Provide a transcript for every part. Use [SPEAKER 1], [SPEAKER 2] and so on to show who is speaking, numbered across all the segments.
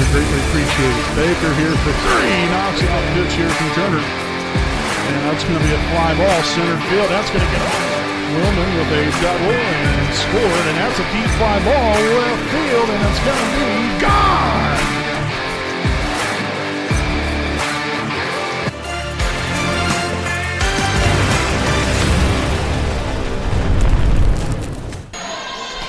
[SPEAKER 1] We greatly appreciate it. Baker here for three. Knocks it off the pitch here from Turner. And that's going to be a fly ball, centered field. That's going to get off. Willman with a double and scored. And that's a deep fly ball left field. And it's going to be gone.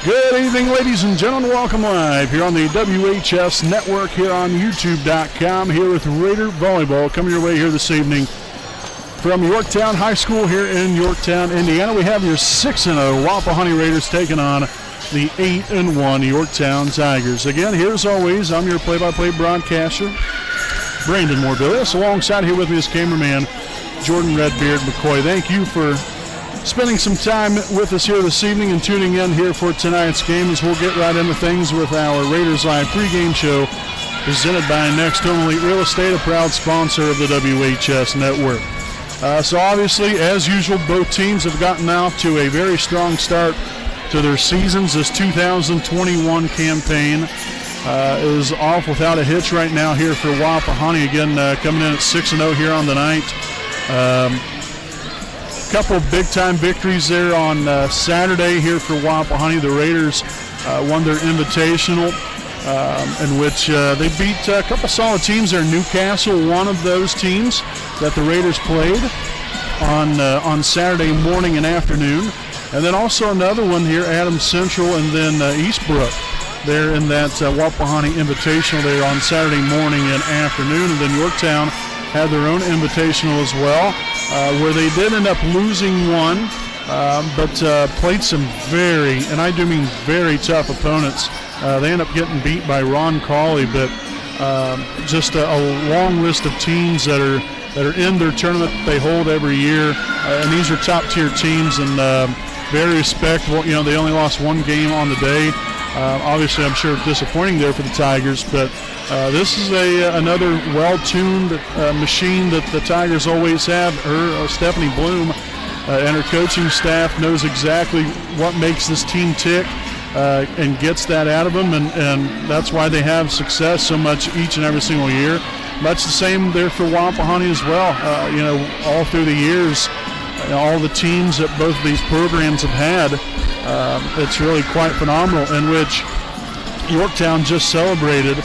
[SPEAKER 1] Good evening, ladies and gentlemen. Welcome live here on the WHS Network here on YouTube.com. Here with Raider Volleyball coming your way here this evening from Yorktown High School here in Yorktown, Indiana. We have your 6-0 Wapahani Raiders taking on the 8-1 Yorktown Tigers. Again, here as always, I'm your play-by-play broadcaster, Brandon Morbillius. Alongside here with me is cameraman Jordan Redbeard McCoy. Thank you for spending some time with us here this evening and tuning in here for tonight's game as we'll get right into things with our Raiders Live pregame show presented by Next Home Elite Real Estate, a proud sponsor of the WHS Network. So obviously, as usual, both teams have gotten out to a very strong start to their seasons. This 2021 campaign is off without a hitch right now here for Wapahani. Again, coming in at 6-0 here on the night. Couple of big-time victories there on Saturday here for Wapahani. The Raiders won their invitational, in which they beat a couple solid teams there. Newcastle, one of those teams that the Raiders played on Saturday morning and afternoon. And then also another one here, Adams Central, and then Eastbrook there in that Wapahani invitational there on Saturday morning and afternoon. And then Yorktown had their own invitational as well, where they did end up losing one, but played some very, and I do mean very tough opponents. They end up getting beat by Ron Cawley, but just a long list of teams that are in their tournament that they hold every year, and these are top-tier teams and very respectable. You know, they only lost one game on the day. Obviously, I'm sure disappointing there for the Tigers, but this is another well-tuned machine that the Tigers always have. Stephanie Bloom and her coaching staff knows exactly what makes this team tick and gets that out of them, and that's why they have success so much each and every single year. Much the same there for Wapahani as well. All through the years, all the teams that both of these programs have had, it's really quite phenomenal, in which Yorktown just celebrated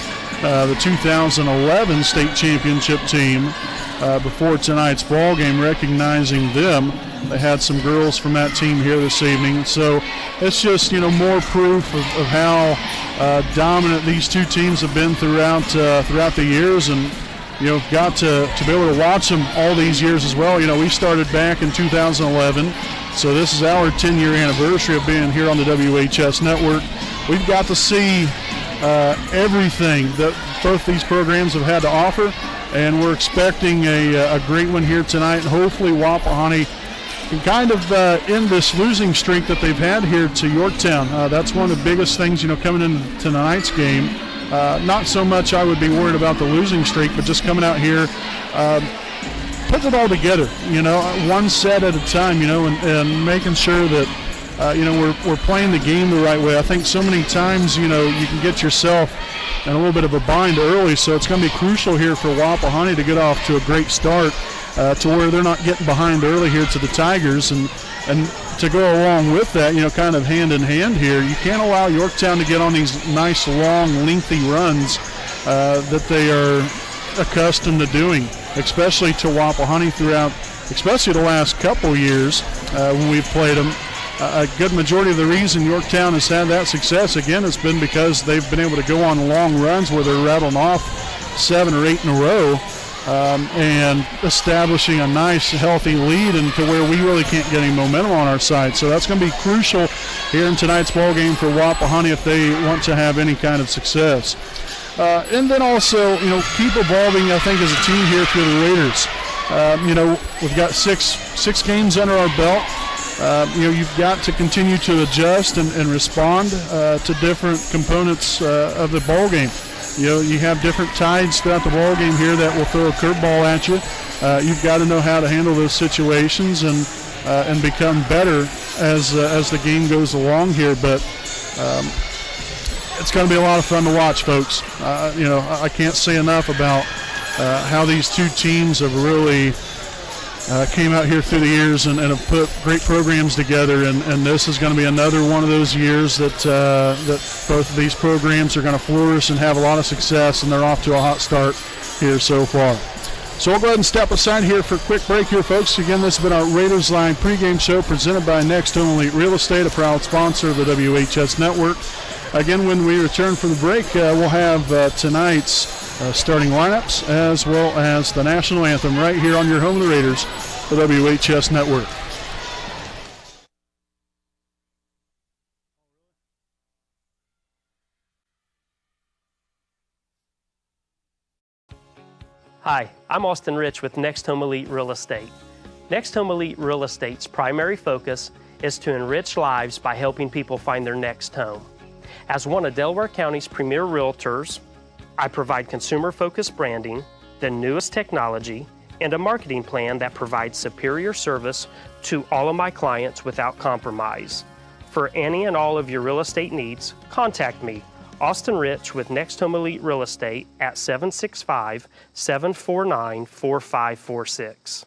[SPEAKER 1] the 2011 state championship team before tonight's ball game, recognizing them. They had some girls from that team here this evening, so it's just more proof of how dominant these two teams have been throughout the years, and got to be able to watch them all these years as well. We started back in 2011, so this is our 10-year anniversary of being here on the WHS Network. We've got to see everything that both these programs have had to offer, and we're expecting a great one here tonight. And hopefully Wapahani can kind of end this losing streak that they've had here to Yorktown. That's one of the biggest things, coming into tonight's game. Not so much I would be worried about the losing streak, but just coming out here, putting it all together, one set at a time, and making sure that, we're playing the game the right way. I think so many times, you can get yourself in a little bit of a bind early, so it's going to be crucial here for Wapahani to get off to a great start to where they're not getting behind early here to the Tigers. And to go along with that, kind of hand in hand here, you can't allow Yorktown to get on these nice, long, lengthy runs that they are accustomed to doing, especially to Wapahani throughout, especially the last couple years when we've played them. A good majority of the reason Yorktown has had that success, again, has been because they've been able to go on long runs where they're rattling off 7 or 8 in a row and establishing a nice, healthy lead, and to where we really can't get any momentum on our side. So that's going to be crucial here in tonight's ball game for Wapahani if they want to have any kind of success. And then also, keep evolving, I think, as a team here for the Raiders. We've got six games under our belt. You've got to continue to adjust and respond to different components of the ball game. You have different tides throughout the ball game here that will throw a curveball at you. You've got to know how to handle those situations and become better as the game goes along here. But it's going to be a lot of fun to watch, folks. I can't say enough about how these two teams have really came out here through the years and have put great programs together, and this is going to be another one of those years that both of these programs are going to flourish and have a lot of success, and they're off to a hot start here so far. So we'll go ahead and step aside here for a quick break here, folks. Again, this has been our Raiders Line pregame show presented by Next Home Elite Real Estate, a proud sponsor of the WHS Network. Again, when we return from the break, we'll have tonight's starting lineups as well as the national anthem right here on your home of the Raiders, the WHS Network.
[SPEAKER 2] Hi, I'm Austin Rich with Next Home Elite Real Estate. Next Home Elite Real Estate's primary focus is to enrich lives by helping people find their next home. As one of Delaware County's premier realtors, I provide consumer-focused branding, the newest technology, and a marketing plan that provides superior service to all of my clients without compromise. For any and all of your real estate needs, contact me, Austin Rich with Next Home Elite Real Estate at 765-749-4546.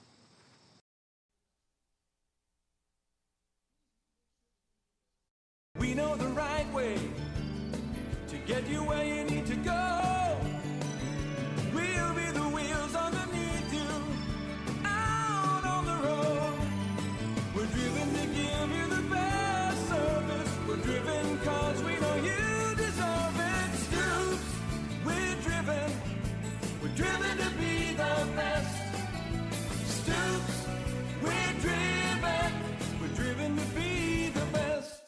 [SPEAKER 3] We know the right way to get you where you need to go. We'll be the wheels underneath you, out on the road. We're driven to give you the best service. We're driven cause we know you deserve it. Stoops, we're driven to be the best. Stoops, we're driven to be the best.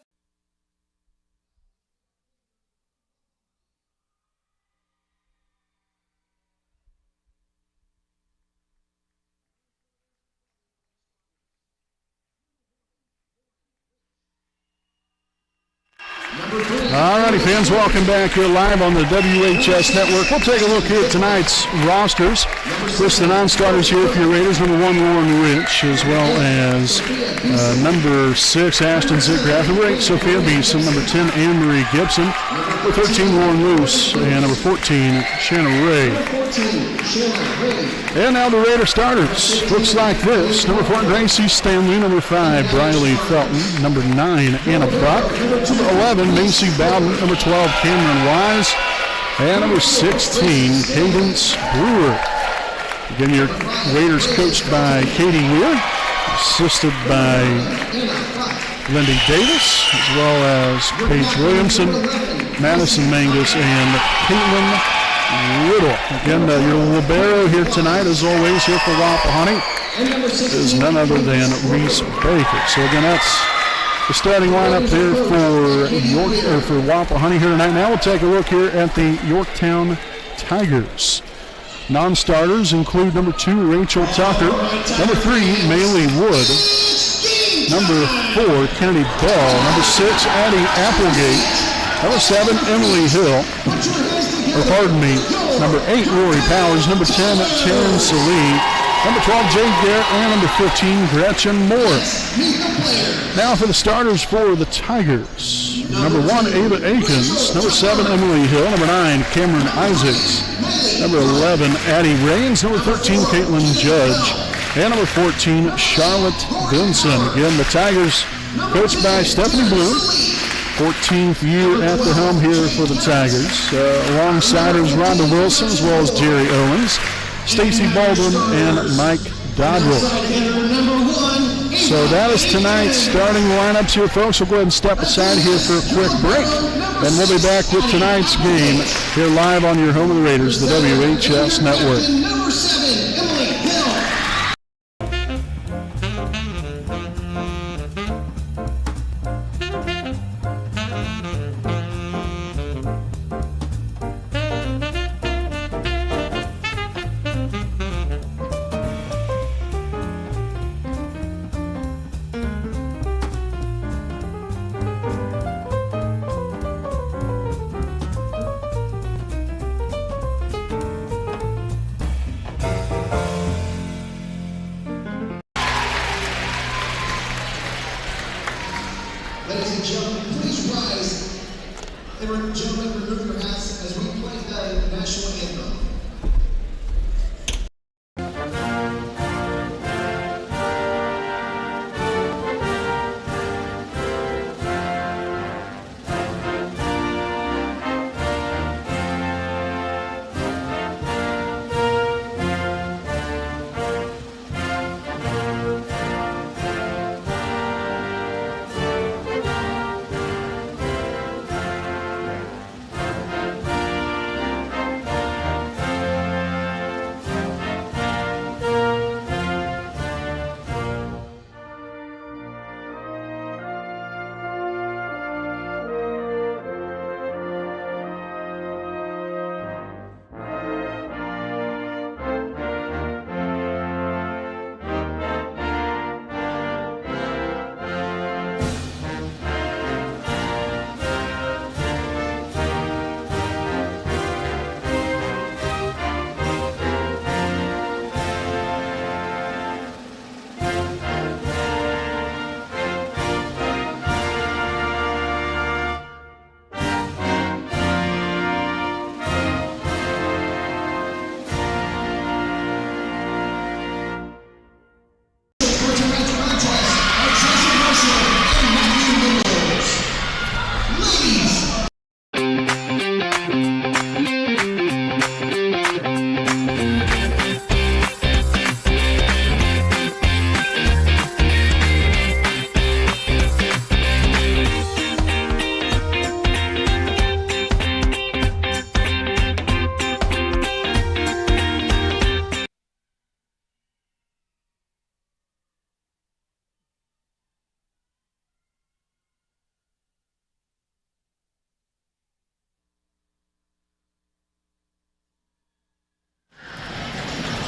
[SPEAKER 1] Alrighty, fans, welcome back here live on the WHS Network. We'll take a look here at tonight's rosters. List the non-starters here for your Raiders. Number 1, Lauren Rich, as well as number 6, Ashton Zitgraff. Number 8, Sophia Beeson. Number 10, Anne-Marie Gibson. Number 13, Lauren Luce. And number 14, Shanna Ray. And now the Raider starters. Looks like this. Number 4, Gracie Stanley. Number 5, Briley Felton. Number 9, Anna Buck. Number 11, Macy Bowden. Number 12, Cameron Wise. And number 16, Cadence Brewer. Again, your Raiders coached by Katie Weir, assisted by Lindy Davis, as well as Paige Williamson, Madison Mangus, and Caitlin Riddle. Again, your libero here tonight, as always, here for Wapahani, is none other than Reese Baker. So again, that's the starting lineup here for Wapahani here tonight. Now we'll take a look here at the Yorktown Tigers. Non-starters include number 2, Rachel Tucker. Number 3, Maylee Wood. Number 4, Kennedy Bell. Number 6, Addie Applegate. Number 7, Emily Hill. Number 8, Rory Powers. Number 10, Taryn Salee. Number 12, Jade Garrett, and number 15, Gretchen Moore. Now for the starters for the Tigers. Number 1, Ava Akins. Number 7, Emily Hill. Number 9, Cameron Isaacs. Number 11, Addie Rains. Number 13, Caitlin Judge. And number 14, Charlotte Benson. Again, the Tigers coached by Stephanie Bloom. 14th year at the helm here for the Tigers. Alongside her is Rhonda Wilson, as well as Jerry Owens, Stacy Baldwin, and Mike Dodwell. So that is tonight's starting lineups here, folks. We'll go ahead and step aside here for a quick break, and we'll be back with tonight's game here live on your home of the Raiders, the WHS Network.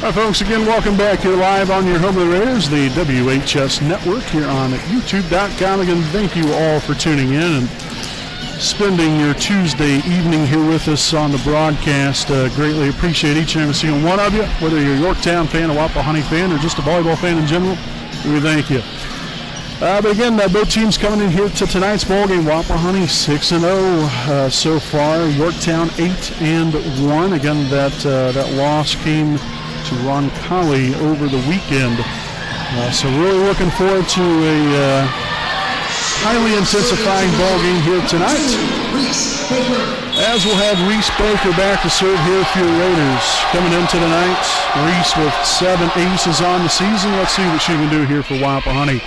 [SPEAKER 1] All right, folks, again, welcome back here live on your home of the Raiders, the WHS Network here on YouTube.com. Again, thank you all for tuning in and spending your Tuesday evening here with us on the broadcast. Greatly appreciate each and every single one of you, whether you're a Yorktown fan, a Wapahani fan, or just a volleyball fan in general. We thank you. But again, both teams coming in here to tonight's ballgame. Wapahani 6-0 so far. Yorktown 8-1. Again, that loss came to Roncalli over the weekend. So really looking forward to a highly intensifying ball game here tonight. As we'll have Reese Baker back to serve here for your Raiders. Coming into tonight, Reese with 7 aces on the season. Let's see what she can do here for Wapahani.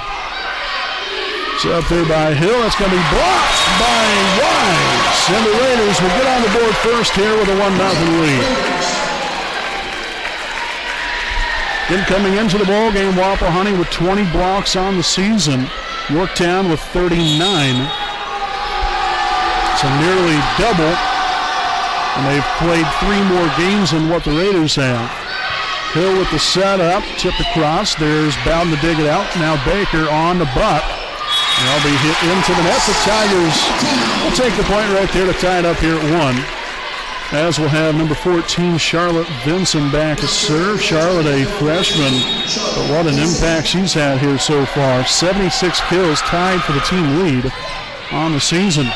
[SPEAKER 1] So up there by Hill, that's going to be blocked by Wise. And the Raiders will get on the board first here with a 1-0 lead. Then coming into the ball game, Wapahani with 20 blocks on the season. Yorktown with 39. So nearly double. And they've played 3 more games than what the Raiders have. Hill with the setup, tipped across. There's Bowden to dig it out. Now Baker on the butt. And that'll be hit into the net. The Tigers will take the point right there to tie it up here at 1. As we'll have number 14, Charlotte Vinson, back to serve. Charlotte, a freshman, but what an impact she's had here so far. 76 kills, tied for the team lead on the season.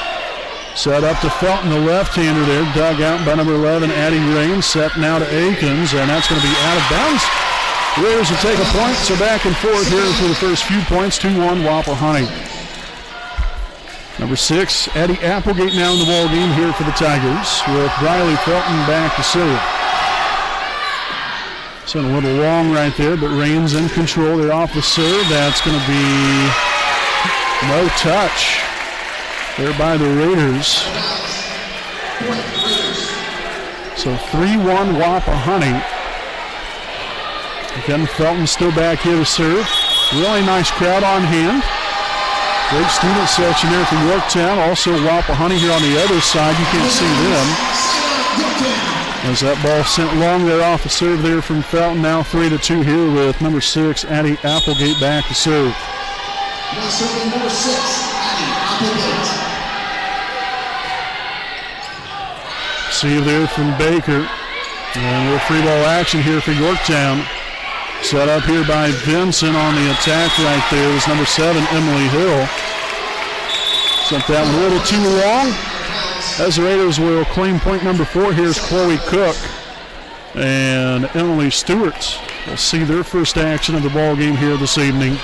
[SPEAKER 1] Set up to Felton, the left-hander there, dug out by number 11, Addie Rain. Set now to Akins, and that's going to be out of bounds. Raiders will take a point, so back and forth here for the first few points. 2-1 Wapahani. Number 6, Addie Applegate now in the ball game here for the Tigers, with Riley Felton back to serve. So a little long right there, but Rain's in control. They're off the serve. That's going to be no touch there by the Raiders. So 3-1 Wapahani. Again, Felton still back here to serve. Really nice crowd on hand. Great student section there for Yorktown. Also Wapahani here on the other side. You can't see them. As that ball sent long there off the serve there from Felton. Now 3-2 here with number 6, Addie Applegate, back to serve.
[SPEAKER 4] Number 6, Addie Applegate.
[SPEAKER 1] See there from Baker. And a little free ball action here for Yorktown. Set up here by Vinson on the attack right there is number 7, Emily Hill. Sent that one a little too long. As the Raiders will claim point number 4, here's Chloe Cook and Emily Stewart. We'll see their first action of the ball game here this evening.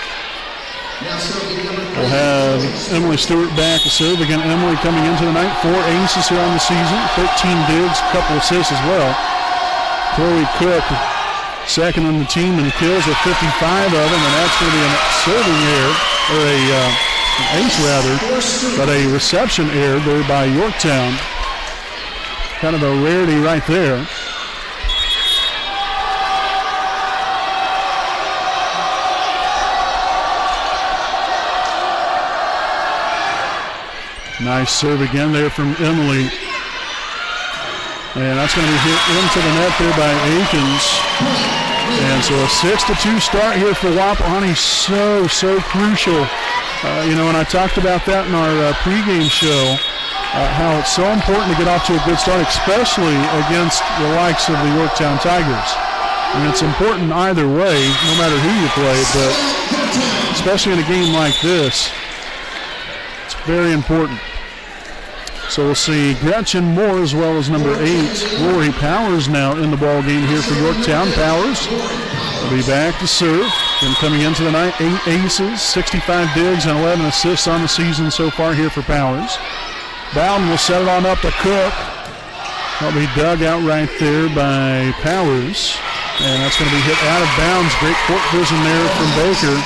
[SPEAKER 1] We'll have Emily Stewart back to serve. Again, Emily coming into the night, 4 aces here on the season, 13 digs, a couple assists as well. Chloe Cook, second on the team in kills with 55 of them, and that's going to be a serving error, or an ace rather, but a reception error there by Yorktown. Kind of a rarity right there. Nice serve again there from Emily. And that's going to be hit into the net there by Akins. And so a 6-2 start here for Wapahani. So crucial. And I talked about that in our pregame show, how it's so important to get off to a good start, especially against the likes of the Yorktown Tigers. I mean, it's important either way, no matter who you play, but especially in a game like this, it's very important. So we'll see Gretchen Moore as well as number 8, Lori Powers, now in the ball game here for Yorktown. Powers will be back to serve. Then coming into the night, 8 aces, 65 digs, and 11 assists on the season so far here for Powers. Bowden will set it on up to Cook. That'll be dug out right there by Powers. And that's going to be hit out of bounds. Great court vision there from Baker,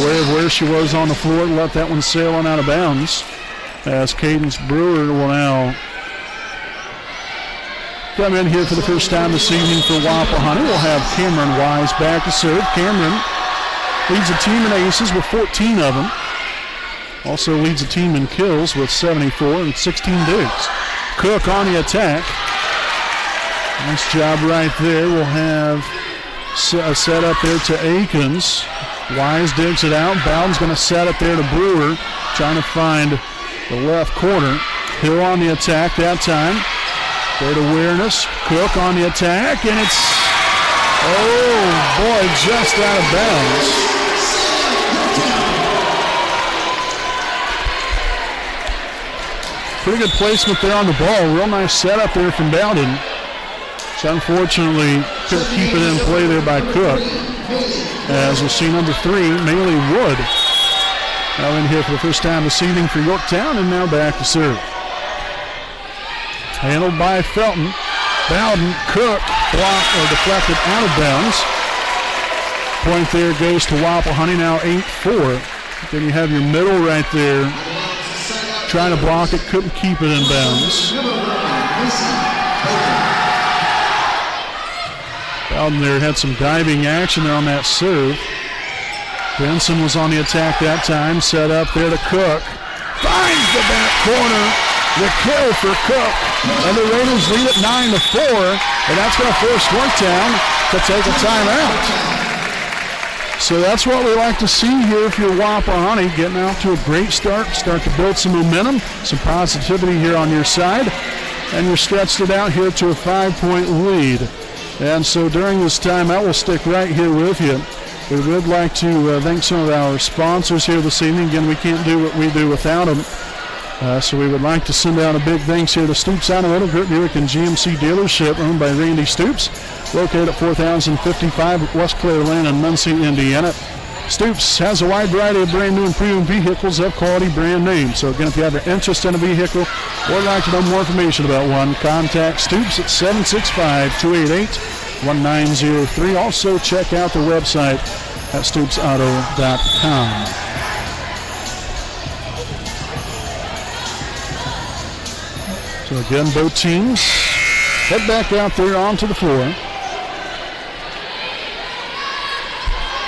[SPEAKER 1] aware of where she was on the floor, let that one sail on out of bounds. As Cadence Brewer will now come in here for the first time this evening for Wapahani. We'll have Cameron Wise back to serve. Cameron leads the team in aces with 14 of them. Also leads the team in kills with 74 and 16 digs. Cook on the attack. Nice job right there. We'll have a set up there to Akins. Wise digs it out. Bowden's going to set it there to Brewer, trying to find the left corner. Hill on the attack that time. Great awareness. Cook on the attack, and it's, just out of bounds. Pretty good placement there on the ball. Real nice setup there from Bowden. So unfortunately, couldn't keep it in play there by Cook. As we'll see number 3, Maylee Wood, now in here for the first time this evening for Yorktown, and now back to serve. Handled by Felton. Bowden, Cook, blocked or deflected out of bounds. Point there goes to Wapahani, now 8-4. Then you have your middle right there, trying to block it, couldn't keep it in bounds. Bowden there had some diving action there on that serve. Benson was on the attack that time, set up there to Cook. Finds the back corner, the kill for Cook. And the Raiders lead it 9-4, and that's going to force Yorktown to take a timeout. So that's what we like to see here if you're Wapahani, getting out to a great start to build some momentum, some positivity here on your side, and you're stretched it out here to a 5-point lead. And so during this timeout, we'll stick right here with you. We would like to thank some of our sponsors here this evening. Again, we can't do what we do without them. So we would like to send out a big thanks here to Stoops Automotive Group Buick and GMC dealership owned by Randy Stoops, located at 4055 West Clare Lane in Muncie, Indiana. Stoops has a wide variety of brand new and premium vehicles of quality brand names. So again, if you have an interest in a vehicle or would like to know more information about one, contact Stoops at 765-288-1903. Also check out their website at stoopsauto.com. So again, both teams head back out there onto the floor.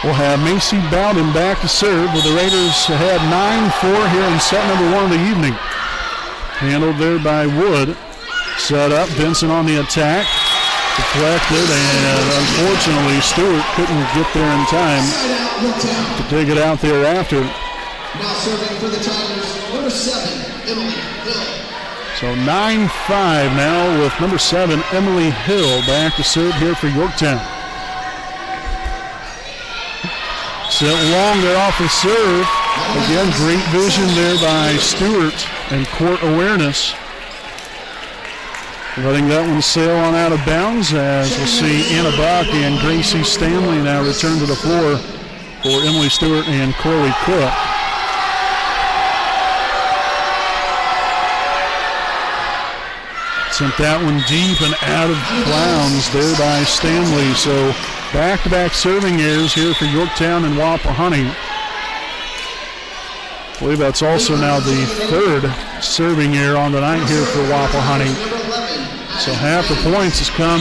[SPEAKER 1] We'll have Macy Bowden back to serve, with the Raiders ahead 9-4 here in set number 1 of the evening. Handled there by Wood. Set up, Benson on the attack. Deflected, and unfortunately Stewart couldn't get there in time to dig it out there after.
[SPEAKER 4] Now serving for the Tigers, number 7, Emily Hill.
[SPEAKER 1] So 9-5 now with number 7, Emily Hill, back to serve here for Yorktown. Set long there off the serve. Again, great vision there by Stewart and court awareness. Letting that one sail on out of bounds as we'll see Anna Buck and Gracie Stanley now return to the floor for Emily Stewart and Chloe Cook. Sent that one deep and out of bounds there by Stanley. So back-to-back serving errors here for Yorktown and Wapahani. I believe that's also now the third serving error on the night here for Wapahani. So half the points has come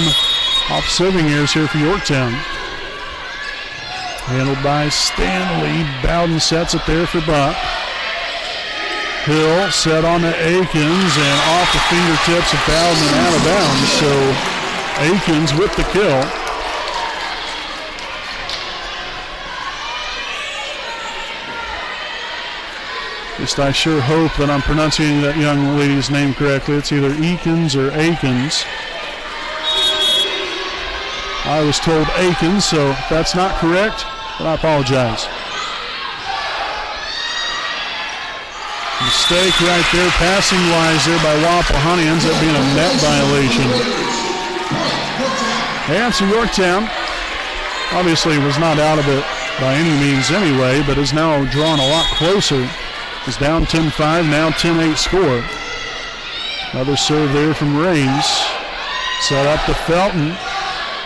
[SPEAKER 1] off serving errors here for Yorktown. Handled by Stanley. Bowden sets it there for Buck. Hill set on to Akins and off the fingertips of Bowden and out of bounds. So Akins with the kill. At least I sure hope that I'm pronouncing that young lady's name correctly. It's either Eakins or Akins. I was told Akins, so if that's not correct, then I apologize. Mistake right there, passing-wise there by Wapahani. Ends up being a net violation. And so Yorktown obviously was not out of it by any means anyway, but is now drawn a lot closer. Is down 10-5, now 10-8 score. Another serve there from Raines. Set up to Felton.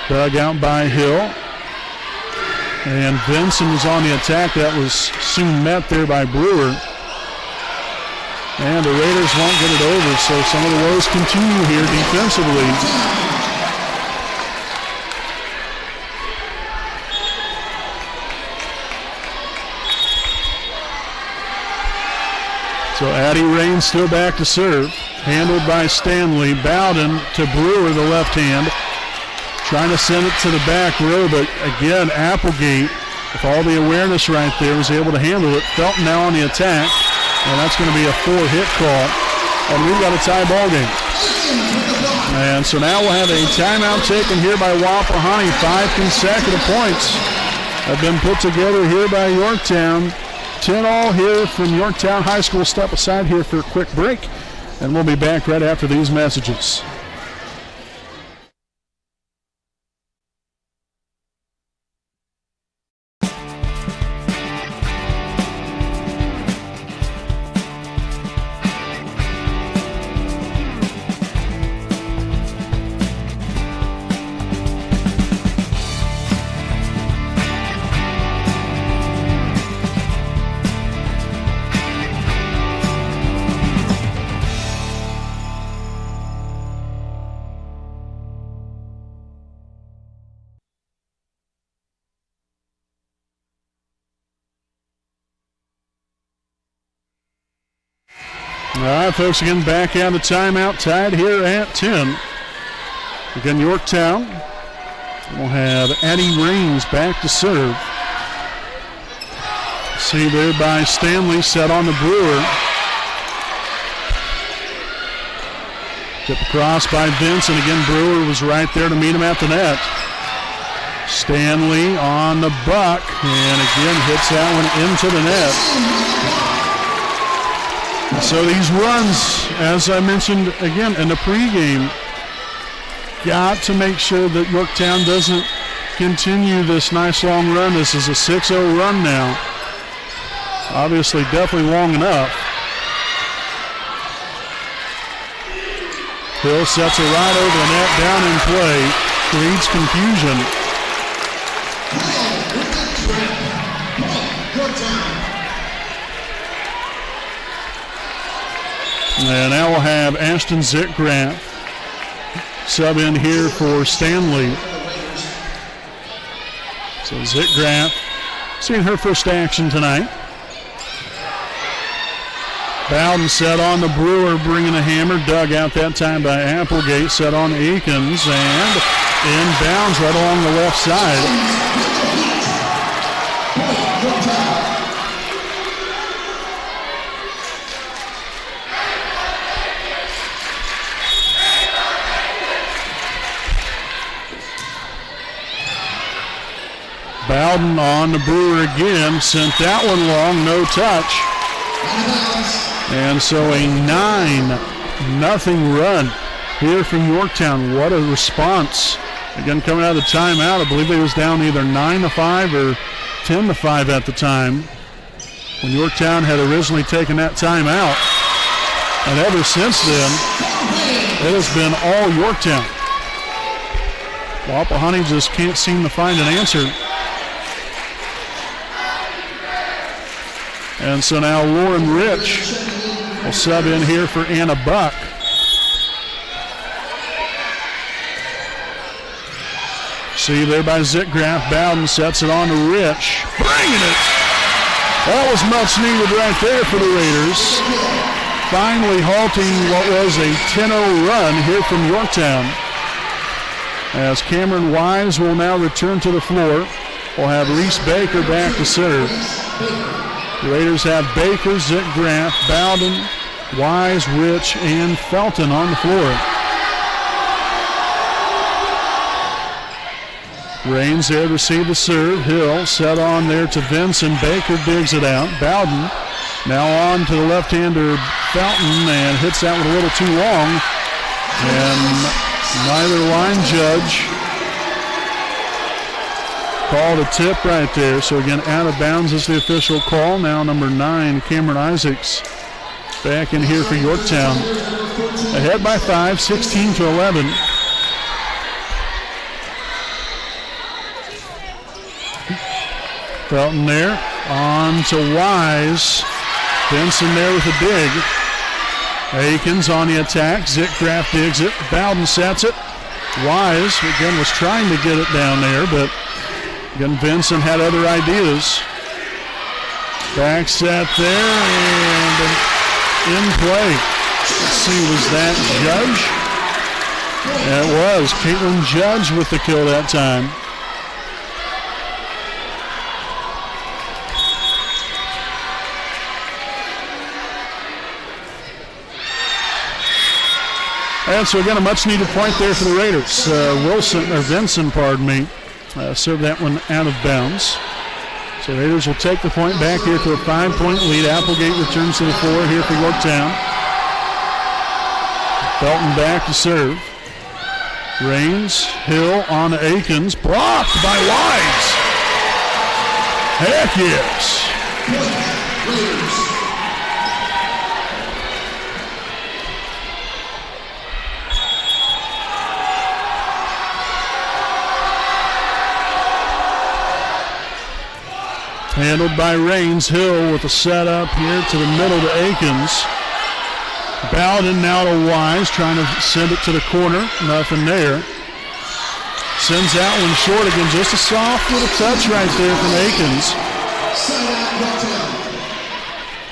[SPEAKER 1] Dug out by Hill. And Vinson was on the attack. That was soon met there by Brewer. And the Raiders won't get it over, so some of the woes continue here defensively. So Addie Raines still back to serve. Handled by Stanley. Bowden to Brewer, the left hand. Trying to send it to the back row, but again, Applegate, with all the awareness right there, was able to handle it. Felton now on the attack, and that's going to be a 4-hit call. And we've got a tie ball game. And so now we'll have a timeout taken here by Wapahani. 5 consecutive points have been put together here by Yorktown. 10-all here from Yorktown High School. Step aside here for a quick break, and we'll be back right after these messages. All right, folks, again, back out of timeout, tied here at 10. Again, Yorktown will have Addie Raines back to serve. See there by Stanley, set on the Brewer. Tip across by Vince, and again, Brewer was right there to meet him at the net. Stanley on the Buck, and again hits that one into the net. So these runs, as I mentioned again in the pregame, got to make sure that Yorktown doesn't continue this nice long run. This is a 6-0 run now. Obviously, definitely long enough. Hill sets it right over the net, down in play, creates confusion. And now we'll have Ashton Zickgraf sub in here for Stanley. So Zickgraf seeing her first action tonight. Bowden set on the Brewer, bringing a hammer. Dug out that time by Applegate. Set on Akins and inbounds right along the left side. Bowden on the Brewer again. Sent that one long, no touch. And so a 9-0 run here from Yorktown. What a response. Again, coming out of the timeout, I believe they was down either 9-5 or 10-5 at the time when Yorktown had originally taken that timeout. And ever since then, it has been all Yorktown. Wapahani just can't seem to find an answer. And so now Lauren Rich will sub in here for Anna Buck. See there by Zitgraff. Bowden sets it on to Rich. Bringing it. That was much needed right there for the Raiders. Finally halting what was a 10-0 run here from Yorktown. As Cameron Wise will now return to the floor. We'll have Reese Baker back to serve. The Raiders have Baker, Zitgraff, Bowden, Wise, Rich, and Felton on the floor. Raines there to receive the serve. Hill set on there to Vincent. Baker digs it out. Bowden now on to the left-hander Felton and hits that one a little too long. And neither line judge called a tip right there. So again, out of bounds is the official call. Now number 9, Cameron Isaacs, back in here for Yorktown. Ahead by 5, 16-11. Felton there, on to Wise. Benson there with a dig. Akins on the attack. Zitgraff digs it. Bowden sets it. Wise, again, was trying to get it down there, but again, Benson had other ideas. Back set there, and in play. Let's see, was that Judge? That was Caitlin Judge with the kill that time. And so again, a much-needed point there for the Raiders. Vincent, served that one out of bounds. So the Raiders will take the point back here to a 5-point lead. Applegate returns to the floor here for Yorktown. Felton back to serve. Raines, Hill on to Akins, blocked by Wise. Heck yes. Handled by Raines. Hill with a setup here to the middle to Akins. Bowden now to Wise, trying to send it to the corner. Nothing there. Sends that one short again. Just a soft little touch right there from Akins.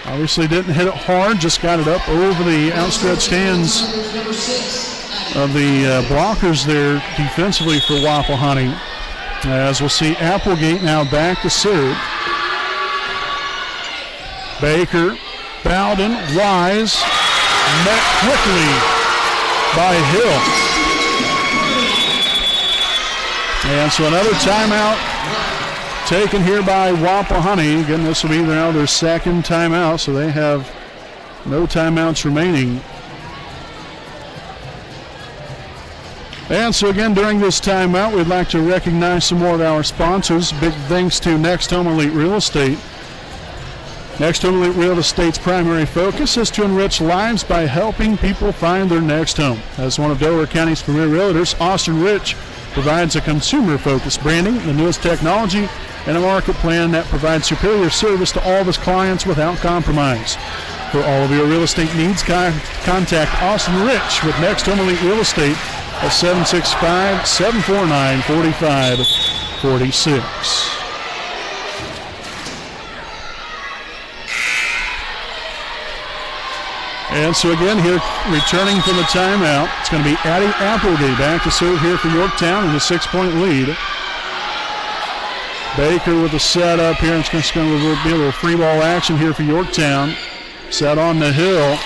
[SPEAKER 1] Obviously didn't hit it hard, just got it up over the outstretched hands of the blockers there defensively for Wapahani. As we'll see Applegate now back to serve. Baker, Bowden, Wise, met quickly by Hill. And so another timeout taken here by Wapahani. Again, this will be now their second timeout, so they have no timeouts remaining. And so again, during this timeout, we'd like to recognize some more of our sponsors. Big thanks to Next Home Elite Real Estate. Next Home Elite Real Estate's primary focus is to enrich lives by helping people find their next home. As one of Delaware County's premier realtors, Austin Rich provides a consumer-focused branding, the newest technology, and a market plan that provides superior service to all of his clients without compromise. For all of your real estate needs, contact Austin Rich with Next Home Elite Real Estate at 765-749-4546. And so again, here returning from the timeout, it's going to be Addie Applegate back to serve here for Yorktown in a 6-point lead. Baker with a setup here. It's just going to be a little free ball action here for Yorktown. Set on the Hill.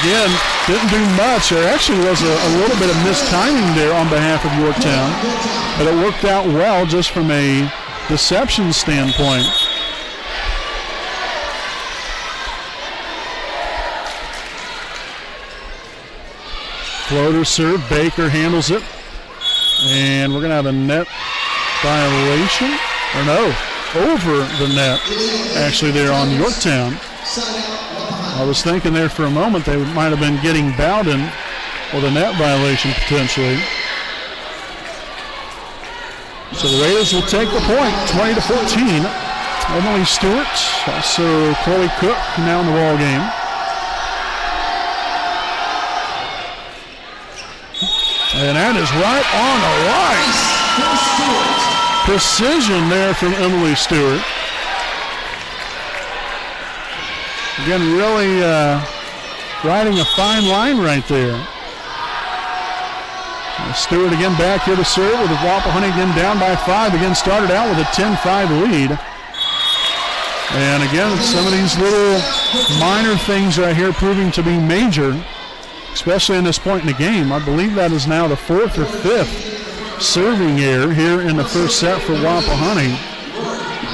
[SPEAKER 1] Again, didn't do much. There actually was a little bit of mistiming there on behalf of Yorktown, but it worked out well just from a deception standpoint. Floater serve. Baker handles it. And we're going to have a net violation. Or no, over the net. Actually, there on Yorktown. I was thinking there for a moment they might have been getting Bowden with a net violation potentially. So the Raiders will take the point, 20-14. Emily Stewart, also Chloe Cook now in the ball game. And that is right on the line. Precision there from Emily Stewart. Again, really riding a fine line right there. Stewart again back here to serve with the Wapahani again down by 5. Again started out with a 10-5 lead. And again, some of these little minor things right here proving to be major, especially in this point in the game. I believe that is now the 4th or 5th serving error here in the first set for Wapahani.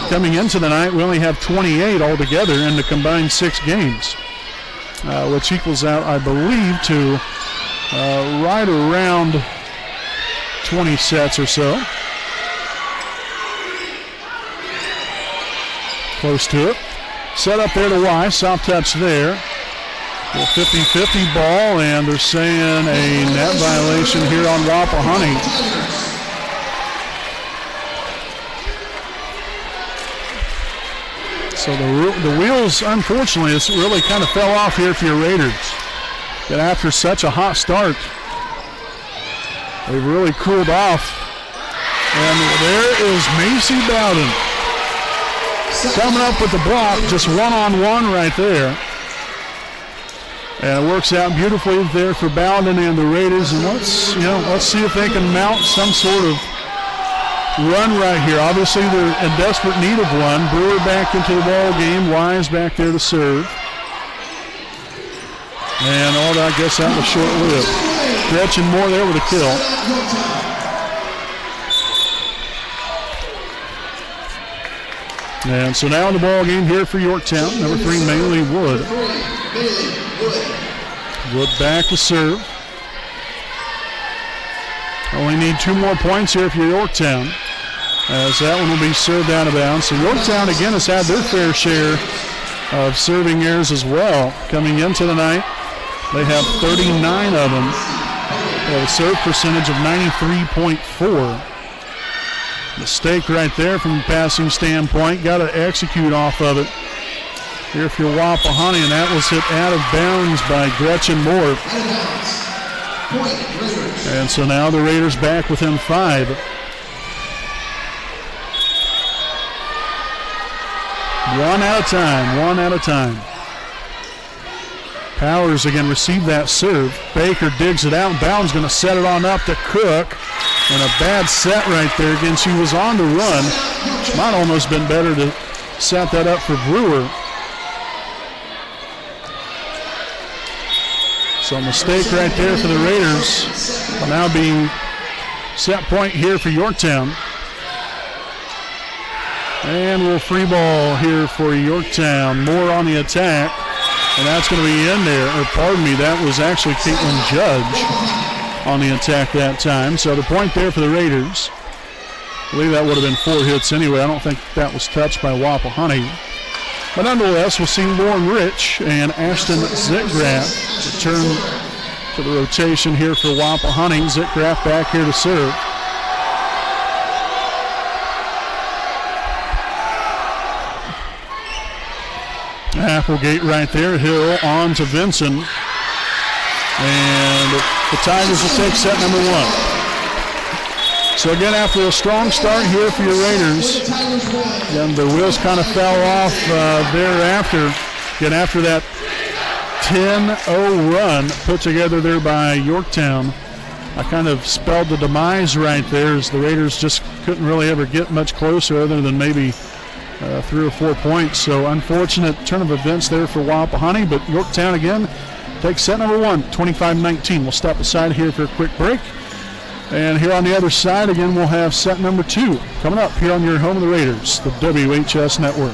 [SPEAKER 1] Coming into the night, we only have 28 altogether in the combined 6 games, which equals out, I believe, to right around 20 sets or so. Close to it. Set up there to Y. Soft touch there. A 50-50 ball, and they're saying a net violation here on Wapahani. So the wheels, unfortunately, it's really kind of fell off here for your Raiders. And after such a hot start, they've really cooled off. And there is Macy Bowden coming up with the block, just one-on-one right there. And it works out beautifully there for Bowden and the Raiders. And let's see if they can mount some sort of run right here. Obviously, they're in desperate need of one. Brewer back into the ball game. Wise back there to serve. And I guess that was short-lived. Gretchen Moore there with a kill. And so now in the ball game here for Yorktown, number 3, Maylee Wood. Wood back to serve. Only need 2 more points here for Yorktown, as that one will be served out of bounds. So Yorktown again has had their fair share of serving errors as well. Coming into the night, they have 39 of them. They have a serve percentage of 93.4. Mistake right there from a passing standpoint. Got to execute off of it here for Wapahani, and that was hit out of bounds by Gretchen Moore. And so now the Raiders back within 5. One at a time. Powers again received that serve. Baker digs it out. Bowden's going to set it on up to Cook. And a bad set right there. Again, she was on the run. Might almost been better to set that up for Brewer. So a mistake right there for the Raiders. Now being set point here for Yorktown. And we'll free ball here for Yorktown. Moore on the attack. And that's going to be in there. Or pardon me, that was actually Caitlin Judge on the attack that time. So the point there for the Raiders. I believe that would have been 4 hits anyway. I don't think that was touched by Wapahani. But nonetheless, we'll see Lauren Rich and Ashton Zitgraff return to the rotation here for Wapahani. Zitgraff back here to serve. Applegate right there. Hill on to Vinson. And the Tigers will take set number 1. So again, after a strong start here for your Raiders, again, the wheels kind of fell off thereafter. Again, after that 10-0 run put together there by Yorktown, I kind of spelled the demise right there, as the Raiders just couldn't really ever get much closer other than maybe 3 or 4 points. So unfortunate turn of events there for Wapahani, but Yorktown again takes set number 1, 25-19. We'll step aside here for a quick break. And here on the other side, again, we'll have set number 2 coming up here on your home of the Raiders, the WHS Network.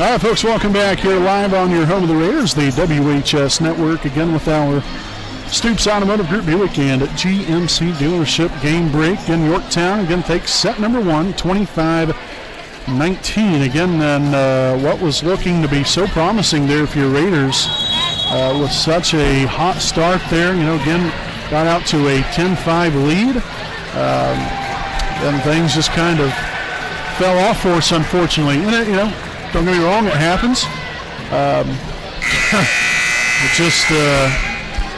[SPEAKER 1] All right, folks, welcome back here live on your home of the Raiders, the WHS Network, again with our Stoops Automotive Group Buick and GMC dealership game break in Yorktown. Again, takes set number 1, 25-19. Again, and what was looking to be so promising there for your Raiders with such a hot start there. Again, got out to a 10-5 lead. Then things just kind of fell off for us, unfortunately. And, don't get me wrong, it happens.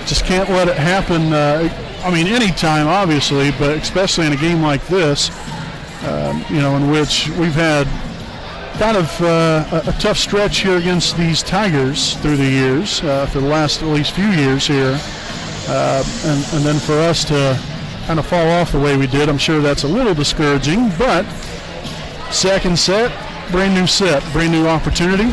[SPEAKER 1] Just can't let it happen. Anytime, obviously, but especially in a game like this, in which we've had kind of a tough stretch here against these Tigers through the years, for the last at least few years here. And then for us to kind of fall off the way we did, I'm sure that's a little discouraging, but second set, brand new set, brand new opportunity.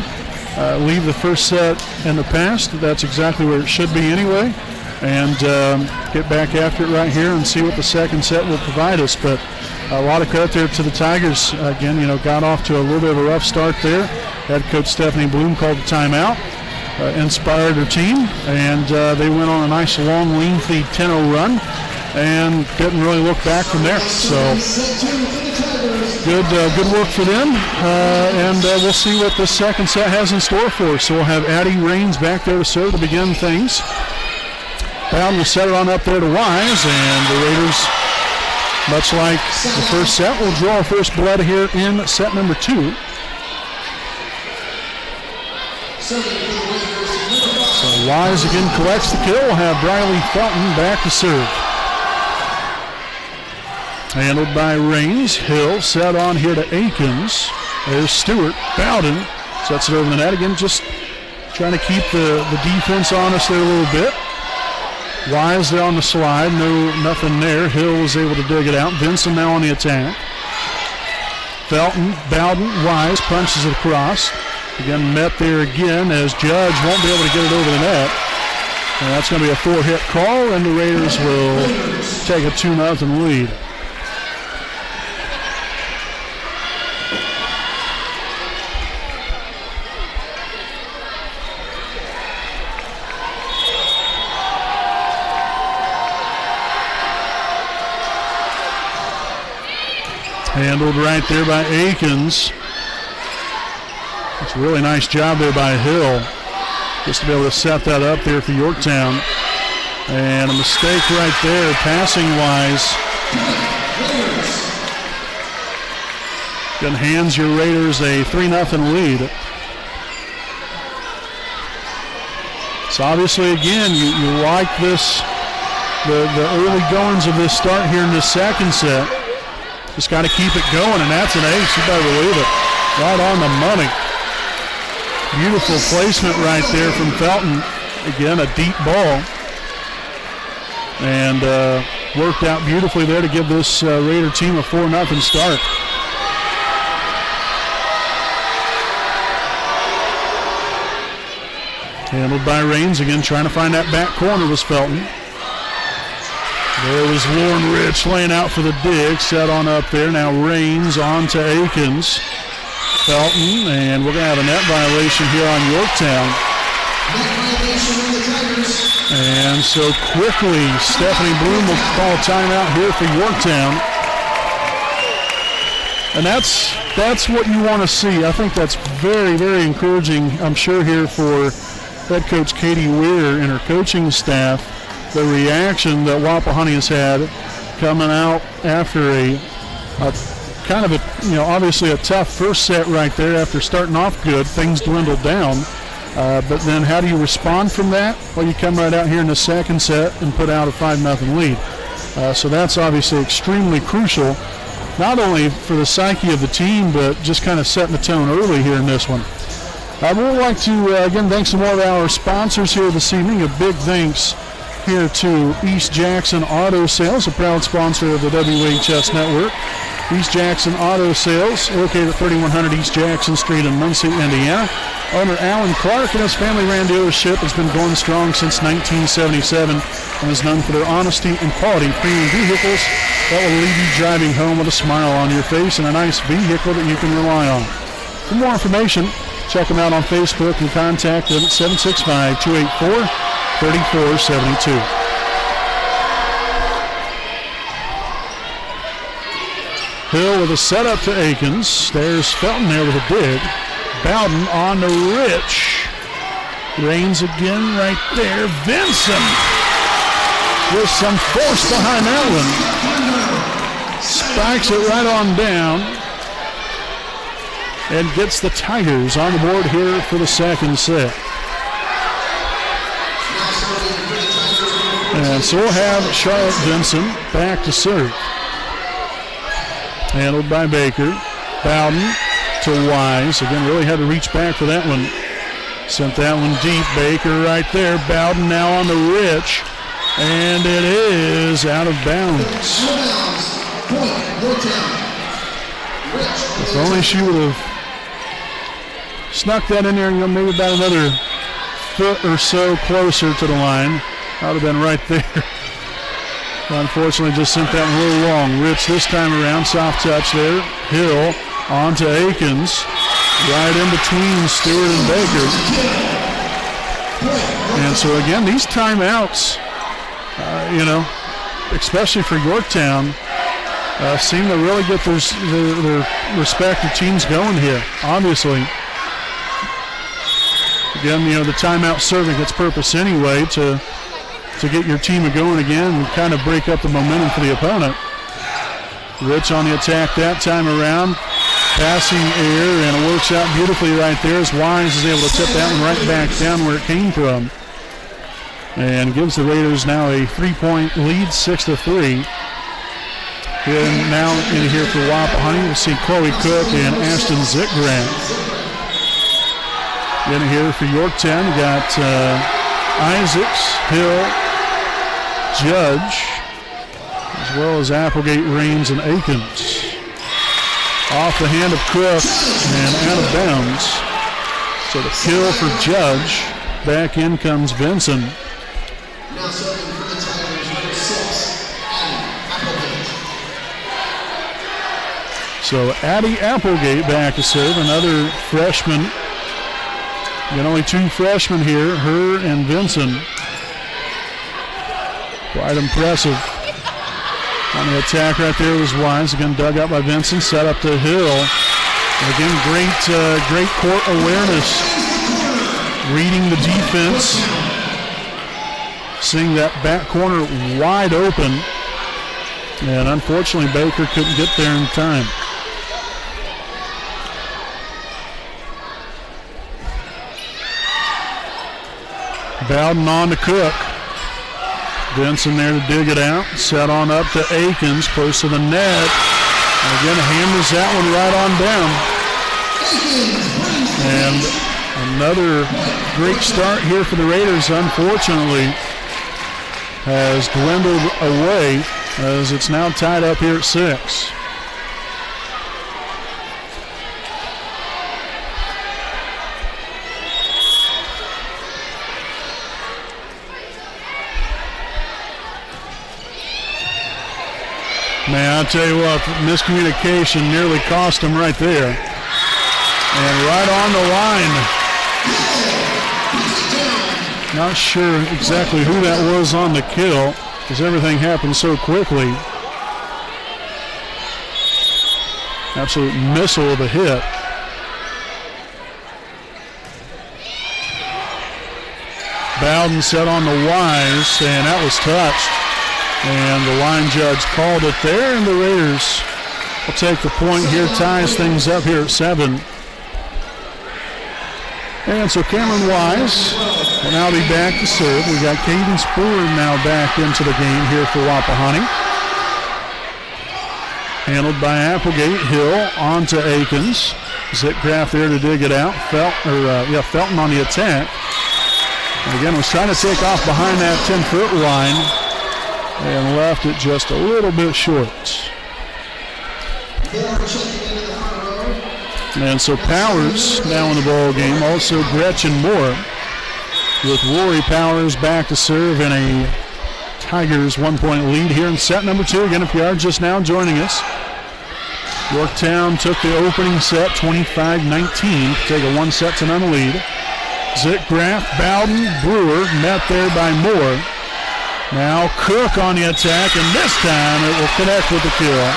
[SPEAKER 1] Leave the first set in the past. That's exactly where it should be anyway. And get back after it right here and see what the second set will provide us. But a lot of credit there to the Tigers. Again, got off to a little bit of a rough start there. Head coach Stephanie Bloom called the timeout, inspired her team, and they went on a nice long, lengthy 10-0 run and didn't really look back from there. So good work for them, and we'll see what the second set has in store for us. So we'll have Addie Raines back there to serve to begin things. Bowden will set it on up there to Wise, and the Raiders, much like the first set, will draw first blood here in set number 2. So Wise again collects the kill. We'll have Briley Felton back to serve. Handled by Raines. Hill set on here to Akins. There's Stewart. Bowden sets it over the net again, just trying to keep the defense on us there a little bit. Wise there on the slide. Nothing there. Hill was able to dig it out. Vinson now on the attack. Felton, Bowden, Wise punches it across. Again, met there again as Judge won't be able to get it over the net. And that's going to be a 4-hit call, and the Raiders will take a 2-0 lead. Handled right there by Akins. It's a really nice job there by Hill, just to be able to set that up there for Yorktown. And a mistake right there, passing-wise. Then hands your Raiders a 3-0 lead. So obviously, again, you like this, the early goings of this start here in this second set. Just got to keep it going, and that's an ace. You better believe it. Right on the money. Beautiful placement right there from Felton. Again, a deep ball. And worked out beautifully there to give this Raider team a 4-0 start. Handled by Raines. Again, trying to find that back corner was Felton. There was Lauren Rich laying out for the dig, set on up there. Now Raines on to Akins. Felton, and we're going to have a net violation here on Yorktown.
[SPEAKER 4] Net violation on the Tigers.
[SPEAKER 1] And so quickly, Stephanie Bloom will call a timeout here for Yorktown. And that's what you want to see. I think that's very, very encouraging, I'm sure, here for head coach Katie Weir and her coaching staff. The reaction that Wapahani has had coming out after a kind of a, obviously a tough first set right there after starting off good. Things dwindled down. But then how do you respond from that? Well, you come right out here in the second set and put out a 5-0 lead. So that's obviously extremely crucial, not only for the psyche of the team, but just kind of setting the tone early here in this one. I would like to, again, thank some more of our sponsors here this evening. A big thanks here to East Jackson Auto Sales, a proud sponsor of the WHS Network. East Jackson Auto Sales, located at 3100 East Jackson Street in Muncie, Indiana. Owner Alan Clark and his family-ran dealership has been going strong since 1977 and is known for their honesty and quality premium vehicles that will leave you driving home with a smile on your face and a nice vehicle that you can rely on. For more information, Check them out on Facebook and contact them at 765-284-3472. Hill with a setup to Akins. There's Felton there with a dig. Bowden on to Rich. Rains again right there. Vincent with some force behind that one. Spikes it right on down. And gets the Tigers on the board here for the second set. And so we'll have Charlotte Vincent back to serve. Handled by Baker. Bowden to Wise. Again, really had to reach back for that one. Sent that one deep. Baker right there. Bowden now on the Rich. And it is out of bounds. If only she would have snuck that in there, maybe about another foot or so closer to the line. That would have been right there. Unfortunately, just sent that one a little long. Rich this time around, soft touch there. Hill on to Akins. Right in between Stewart and Baker. And so again, these timeouts, especially for Yorktown, seem to really get their respective teams going here, obviously. Again, the timeout serving its purpose anyway to get your team going again and kind of break up the momentum for the opponent. Rich on the attack that time around. Passing air, and it works out beautifully right there as Wise is able to tip that one right back down where it came from. And gives the Raiders now a 3-point lead, 6-3. And now in here for Wapahani, we'll see Chloe Cook and Ashton Zickgrant. In here for Yorktown, you got Isaacs, Hill, Judge, as well as Applegate, Rains, and Akins. Off the hand of Cook and out of bounds. So the kill for Judge. Back in comes Vinson.
[SPEAKER 4] Now serving for the Tigers, number 6, Applegate.
[SPEAKER 1] So Addie Applegate back to serve, another freshman. Got only 2 freshmen here, her and Vinson. Quite impressive. On the attack right there was Wise. Again, dug out by Vincent. Set up to Hill. And again, great court awareness. Reading the defense. Seeing that back corner wide open. And unfortunately, Baker couldn't get there in time. Bowden on to Cook. Vincent there to dig it out. Set on up to Akins, close to the net. And again, hammers that one right on down. And another great start here for the Raiders, unfortunately, has dwindled away as it's now tied up here at 6. Man, I'll tell you what, miscommunication nearly cost him right there. And right on the line. Not sure exactly who that was on the kill because everything happened so quickly. Absolute missile of a hit. Bowden set on the Wise, and that was touched. And the line judge called it there, and the Raiders will take the point here, ties things up here at 7. And so Cameron Wise will now be back to serve. We got Caden Spoorer now back into the game here for Wapahani. Handled by Applegate. Hill on to Akins. Zickgrant there to dig it out. Felton on the attack. And again, was trying to take off behind that 10-foot line and left it just a little bit short. And so Powers now in the ball game. Also Gretchen Moore with Rory Powers back to serve in a Tigers 1-point lead here in set number 2. Again, if you are just now joining us, Yorktown took the opening set 25-19 to take a 1-0 lead. Zickgraf, Bowden, Brewer met there by Moore. Now Cook on the attack, and this time it will connect with the kill.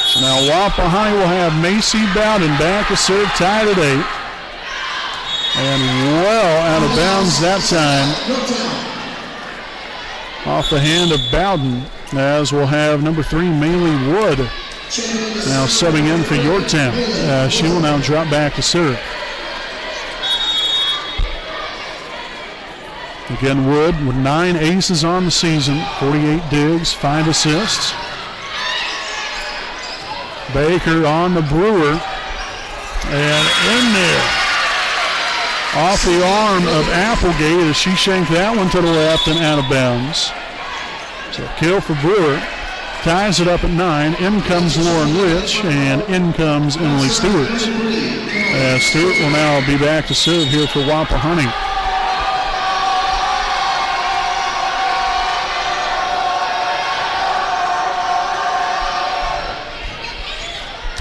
[SPEAKER 1] So now Wapahani will have Macy Bowden back to serve, tied at 8. And well out of bounds that time. Off the hand of Bowden, as we'll have number 3, Maylee Wood, now subbing in for Yorktown. She will now drop back to serve. Again, Wood with 9 aces on the season, 48 digs, 5 assists. Baker on the Brewer, and in there. Off the arm of Applegate as she shanked that one to the left and out of bounds. So kill for Brewer. Ties it up at 9. In comes Lauren Rich, and in comes Emily Stewart. Stewart will now be back to serve here for Wapahani.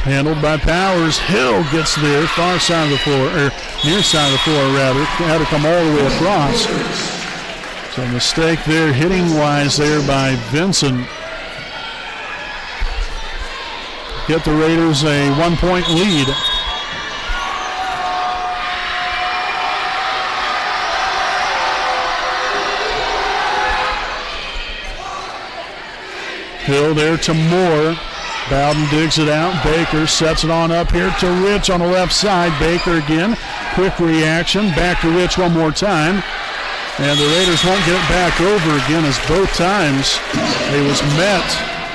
[SPEAKER 1] Handled by Powers. Hill gets there, far side of the floor, or near side of the floor rather. Had to come all the way across. So mistake there, hitting wise there by Vinson. Get the Raiders a 1-point lead. Hill there to Moore. Bowden digs it out. Baker sets it on up here to Rich on the left side. Baker again. Quick reaction. Back to Rich one more time. And the Raiders won't get it back over again, as both times it was met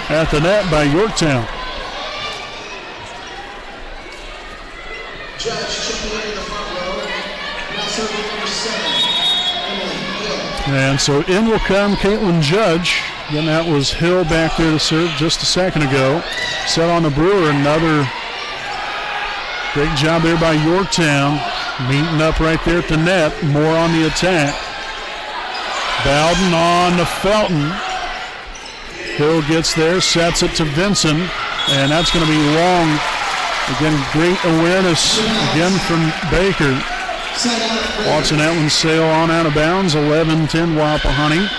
[SPEAKER 1] at the net by Yorktown.
[SPEAKER 4] Judge chipping in the front row. Now serving number 7, Emily Hill.
[SPEAKER 1] And so in will come Caitlin Judge. Then that was Hill back there to serve just a second ago. Set on the Brewer. Another great job there by Yorktown. Meeting up right there at the net. More on the attack. Bowden on to Felton. Hill gets there, sets it to Vinson, and that's going to be long. Again, great awareness again from Baker. Watching that one sail on out of bounds. 11-10 Wapahani.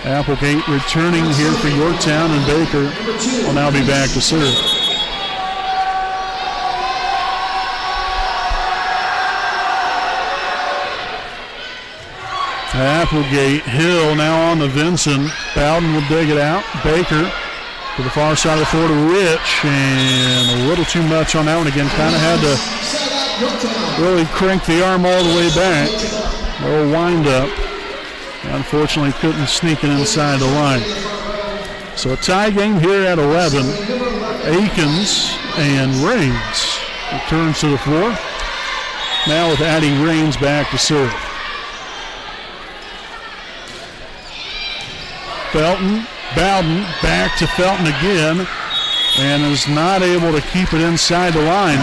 [SPEAKER 1] Applegate returning here for Yorktown, and Baker will now be back to serve. Applegate, Hill now on the Vinson. Bowden will dig it out. Baker to the far side of the floor to Rich, and a little too much on that one again. Kind of had to really crank the arm all the way back. A little wind up. Unfortunately couldn't sneak it inside the line. So a tie game here at 11. Akins and Raines returns to the floor. Now with Addie Raines back to serve. Felton, Bowden back to Felton again, and is not able to keep it inside the line.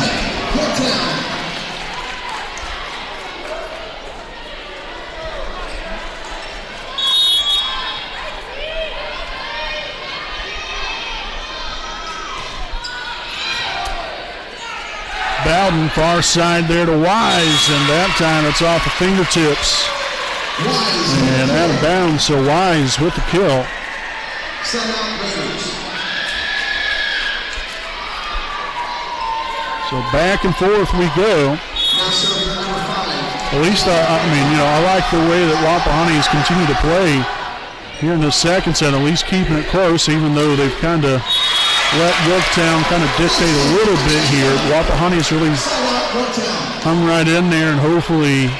[SPEAKER 1] Bowden far side there to Wise, and that time it's off the fingertips. And out of bounds, so Wise with the kill. So back and forth we go. At least, I like the way that Wapahani has continued to play here in the second set, at least keeping it close, even though they've kind of let Yorktown kind of dictate a little bit here. Wapahani has really hung right in there, and hopefully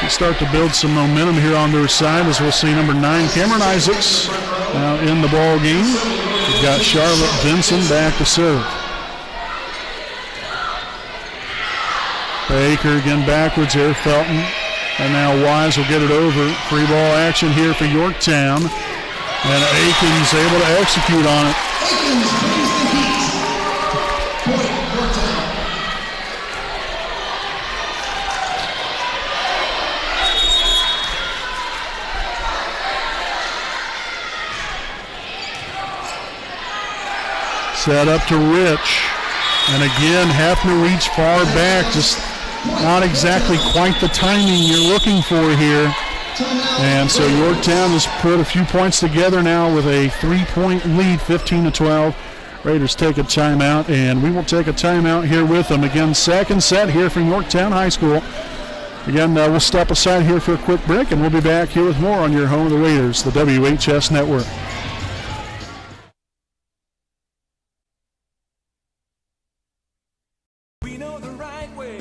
[SPEAKER 1] start to build some momentum here on their side, as we'll see number 9, Cameron Isaacs, now in the ball game. We've got Charlotte Vinson back to serve. Baker again backwards here, Felton. And now Wise will get it over. Free ball action here for Yorktown. And Akins able to execute on it. Set up to Rich. And again, Hefner reached far back. Just not exactly quite the timing you're looking for here. And so Yorktown has put a few points together now with a 3-point lead, 15-12. Raiders take a timeout, and we will take a timeout here with them. Again, second set here from Yorktown High School. Again, we'll step aside here for a quick break, and we'll be back here with more on your home of the Raiders, the WHS Network.
[SPEAKER 3] We know the right way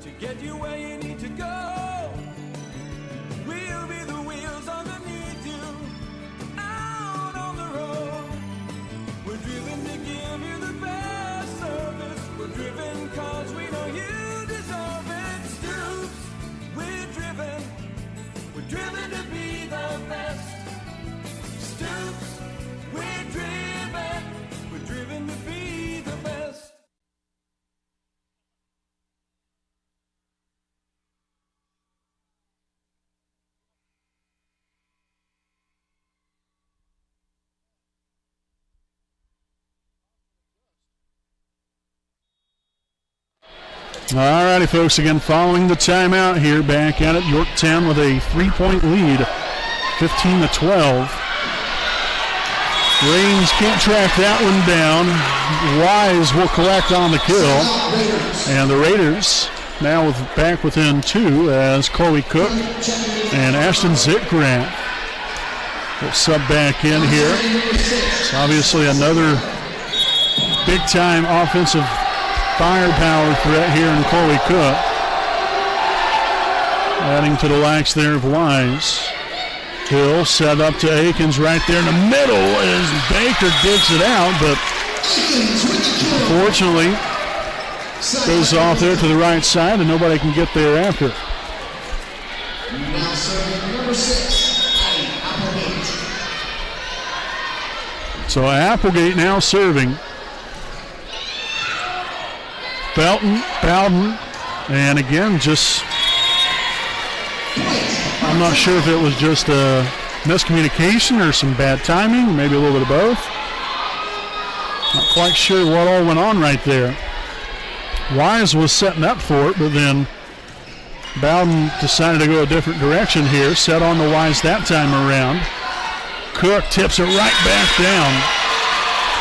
[SPEAKER 3] to get you where you need to go. We'll be the wheels underneath you, out on the road. We're driven to give you the best service. We're driven cause we know you deserve it. Stoops, we're driven to be the best. Stoops, we're driven to be the best.
[SPEAKER 1] All righty, folks. Again, following the timeout here, back at it. Yorktown with a 3-point lead, 15-12. Raines can't track that one down. Wise will collect on the kill. And the Raiders now back within 2 as Chloe Cook and Ashton Zitgrant will sub back in here. It's obviously another big-time offensive firepower threat here in Chloe Cook. Adding to the lacks there of Wise. Hill set up to Akins right there in the middle as Baker digs it out, but unfortunately goes off there to the right side and nobody can get there after.
[SPEAKER 4] Now serving number 6, Applegate.
[SPEAKER 1] So Applegate now serving. Bowden, and again, just, I'm not sure if it was just a miscommunication or some bad timing, maybe a little bit of both. Not quite sure what all went on right there. Wise was setting up for it, but then Bowden decided to go a different direction here, set on the Wise that time around. Cook tips it right back down.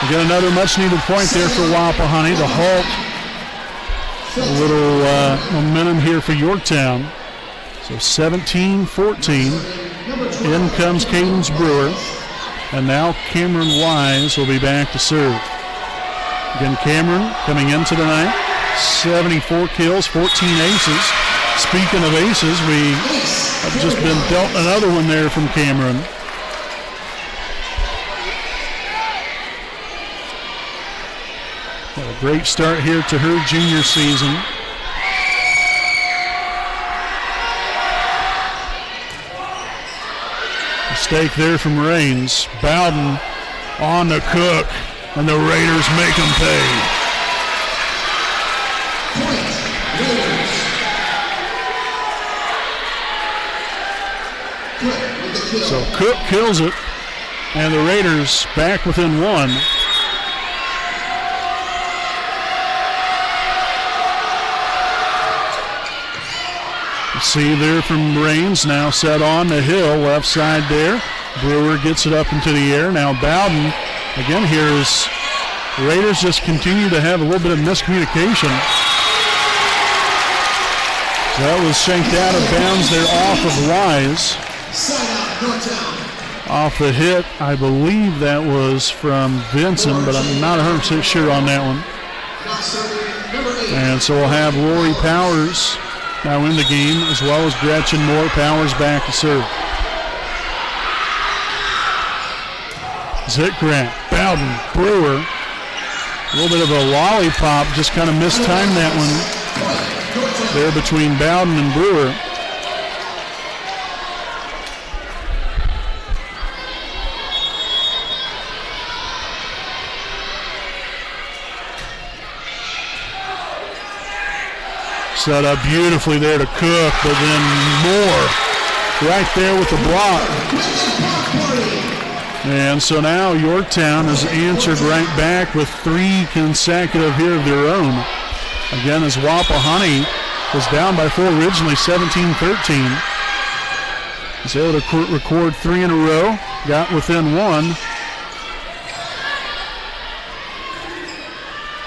[SPEAKER 1] We get another much-needed point there for Wapahani to halt a little momentum here for Yorktown. So 17-14. In comes Cadence Brewer. And now Cameron Wise will be back to serve. Again, Cameron coming into the night. 74 kills, 14 aces. Speaking of aces, we have just been dealt another one there from Cameron. Got a great start here to her junior season. Mistake there from Raines. Bowden on the Cook, and the Raiders make them pay. So Cook kills it, and the Raiders back within 1. See there from Raines, now set on the Hill, left side there. Brewer gets it up into the air. Now Bowden, again here is Raiders just continue to have a little bit of miscommunication. So that was shanked out of bounds there off of Wise. Off the hit, I believe that was from Vincent, but I'm not 100% sure on that one. And so we'll have Lori Powers now in the game, as well as Gretchen Moore. Powers back to serve. Zitgrant, Bowden, Brewer. A little bit of a lollipop, just kind of mistimed that one there between Bowden and Brewer. Set up beautifully there to Cook, but then Moore right there with the block. And so now Yorktown has answered right back with 3 consecutive here of their own. Again, as Wapahani was down by 4 originally, 17-13. He's able to record 3 in a row, got within 1.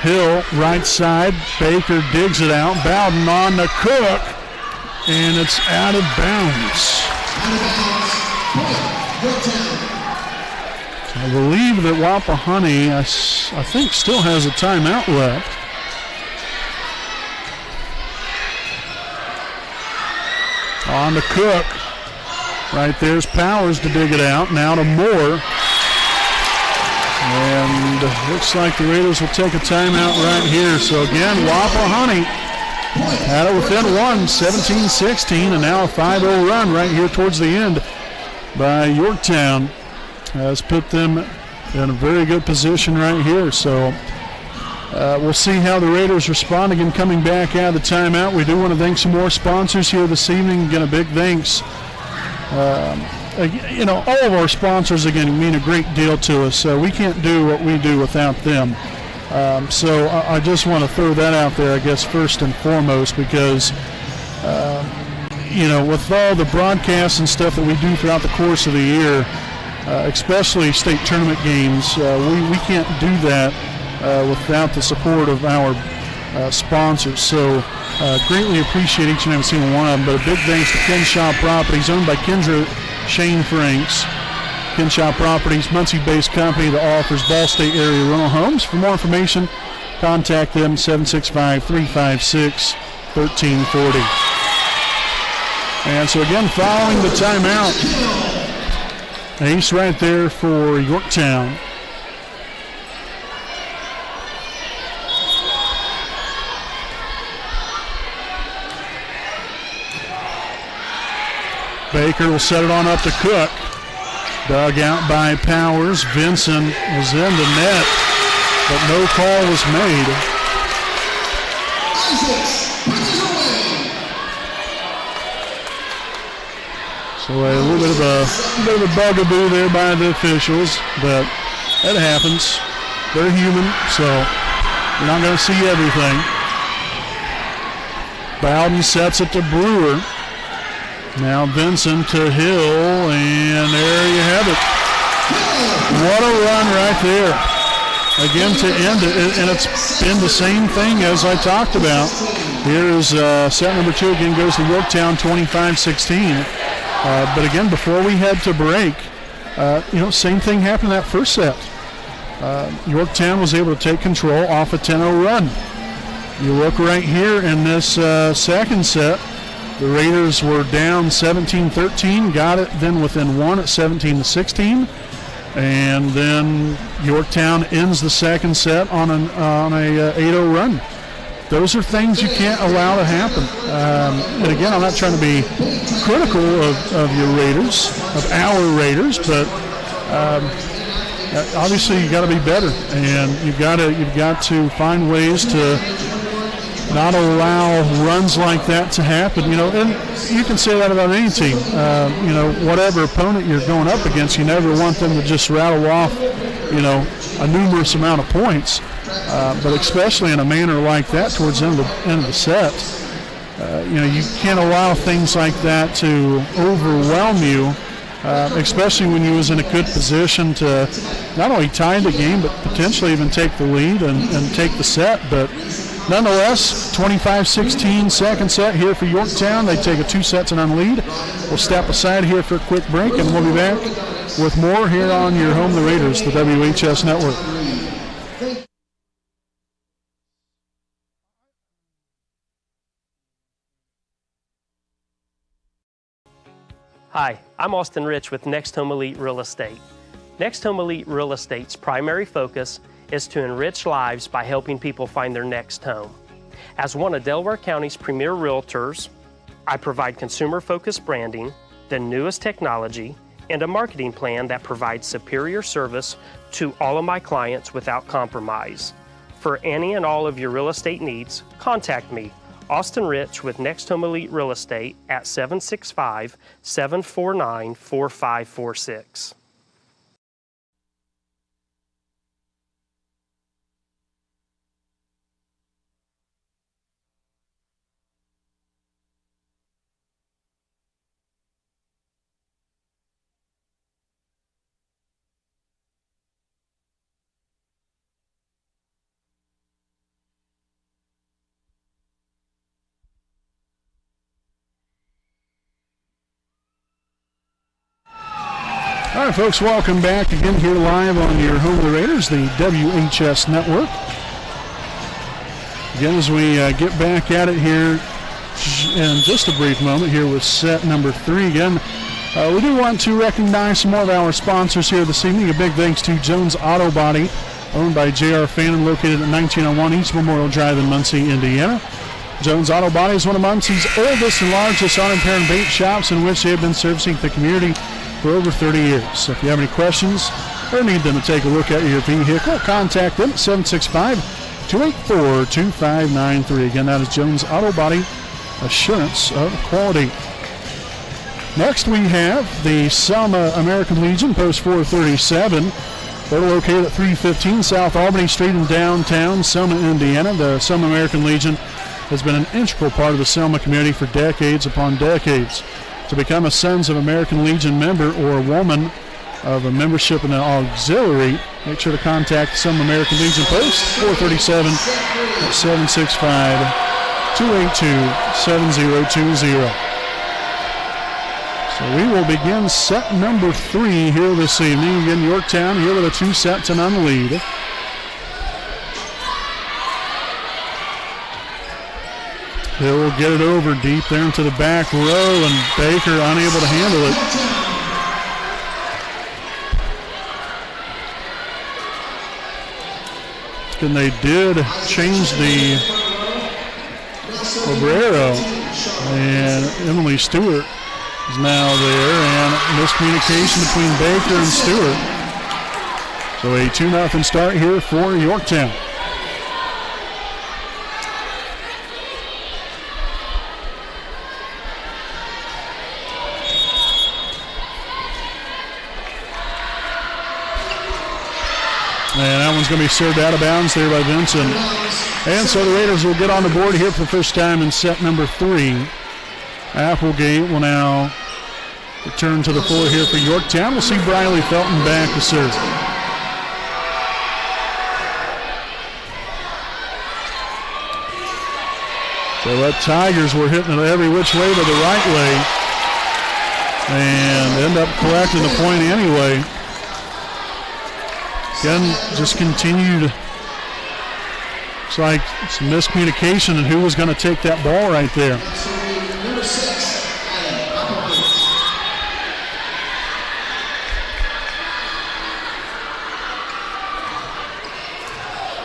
[SPEAKER 1] Hill, right side, Baker digs it out, Bowden on the Cook, and it's out of bounds. I believe that Wapahani, I think, still has a timeout left. On to Cook. Right there's Powers to dig it out. Now to Moore. And looks like the Raiders will take a timeout right here. So again, Wapahani had it within 1, 17-16, and now a 5-0 run right here towards the end by Yorktown has put them in a very good position right here. So we'll see how the Raiders respond again coming back out of the timeout. We do want to thank some more sponsors here this evening. Again, a big thanks. All of our sponsors, again, mean a great deal to us. So we can't do what we do without them. So I just want to throw that out there, I guess, first and foremost, because, with all the broadcasts and stuff that we do throughout the course of the year, especially state tournament games, we can't do that without the support of our sponsors. So greatly appreciate each and every single one of them. But a big thanks to Kenshaw Properties, owned by Kendra Shane Franks. Kenshaw Properties, Muncie-based company that offers Ball State area rental homes. For more information, contact them 765-356-1340. And so again, following the timeout, ace right there for Yorktown. Baker will set it on up to Cook. Dug out by Powers. Vinson was in the net, but no call was made. So a little bit of a bugaboo there by the officials, but that happens. They're human, so you're not going to see everything. Bowden sets it to Brewer. Now Vinson to Hill, and there you have it. What a run right there. Again to end it, and it's been the same thing as I talked about. Here is set number 2 again, goes to Yorktown, 25-16. But again, before we head to break, same thing happened in that first set. Yorktown was able to take control off a 10-0 run. You look right here in this second set, the Raiders were down 17-13, got it then within 1 at 17-16, and then Yorktown ends the second set on a 8-0 run. Those are things you can't allow to happen. And again, I'm not trying to be critical of your Raiders, of our Raiders, but obviously you got to be better, and you've got to find ways to not allow runs like that to happen. And you can say that about any team. Whatever opponent you're going up against, you never want them to just rattle off, a numerous amount of points. But especially in a manner like that towards the end of the set, you can't allow things like that to overwhelm you, especially when you was in a good position to not only tie the game, but potentially even take the lead and take the set. But nonetheless, 25-16 second set here for Yorktown. They take a 2-0 lead. We'll step aside here for a quick break, and we'll be back with more here on your home, the Raiders, the WHS Network.
[SPEAKER 2] Hi, I'm Austin Rich with Next Home Elite Real Estate. Next Home Elite Real Estate's primary focus is to enrich lives by helping people find their next home. As one of Delaware County's premier realtors, I provide consumer-focused branding, the newest technology, and a marketing plan that provides superior service to all of my clients without compromise. For any and all of your real estate needs, contact me, Austin Rich with Next Home Elite Real Estate at 765-749-4546.
[SPEAKER 1] All right, folks, welcome back again here live on your home of the Raiders, the WHS Network. Again, as we get back at it here in just a brief moment here with set number 3 again. We do want to recognize some more of our sponsors here this evening. A big thanks to Jones Auto Body, owned by J.R. Fannin, located at 1901 East Memorial Drive in Muncie, Indiana. Jones Auto Body is one of Muncie's oldest and largest auto repair and paint shops in which they have been servicing the community for over 30 years. So if you have any questions or need them to take a look at your vehicle, contact them at 765-284-2593. Again, that is Jones Auto Body, assurance of quality. Next we have the Selma American Legion, post 437. They're located at 315 South Albany Street in downtown Selma, Indiana. The Selma American Legion has been an integral part of the Selma community for decades upon decades. To become a Sons of American Legion member or a woman of a membership in an auxiliary, make sure to contact the Selma American Legion, post 437 at 765-282-7020. So we will begin set number 3 here this evening. Again, Yorktown here with a 2-0 lead. He'll get it over deep there into the back row, and Baker unable to handle it. And they did change the Obrero, and Emily Stewart is now there, and miscommunication between Baker and Stewart. So a 2-0 start here for Yorktown. And that one's going to be served out of bounds there by Vincent. And so the Raiders will get on the board here for the first time in set number 3. Applegate will now return to the floor here for Yorktown. We'll see Briley Felton back to serve. So the Tigers were hitting it every which way but the right way, and end up collecting the point anyway. Again, just continued. It's like some miscommunication and who was going to take that ball right there.
[SPEAKER 4] Number 6,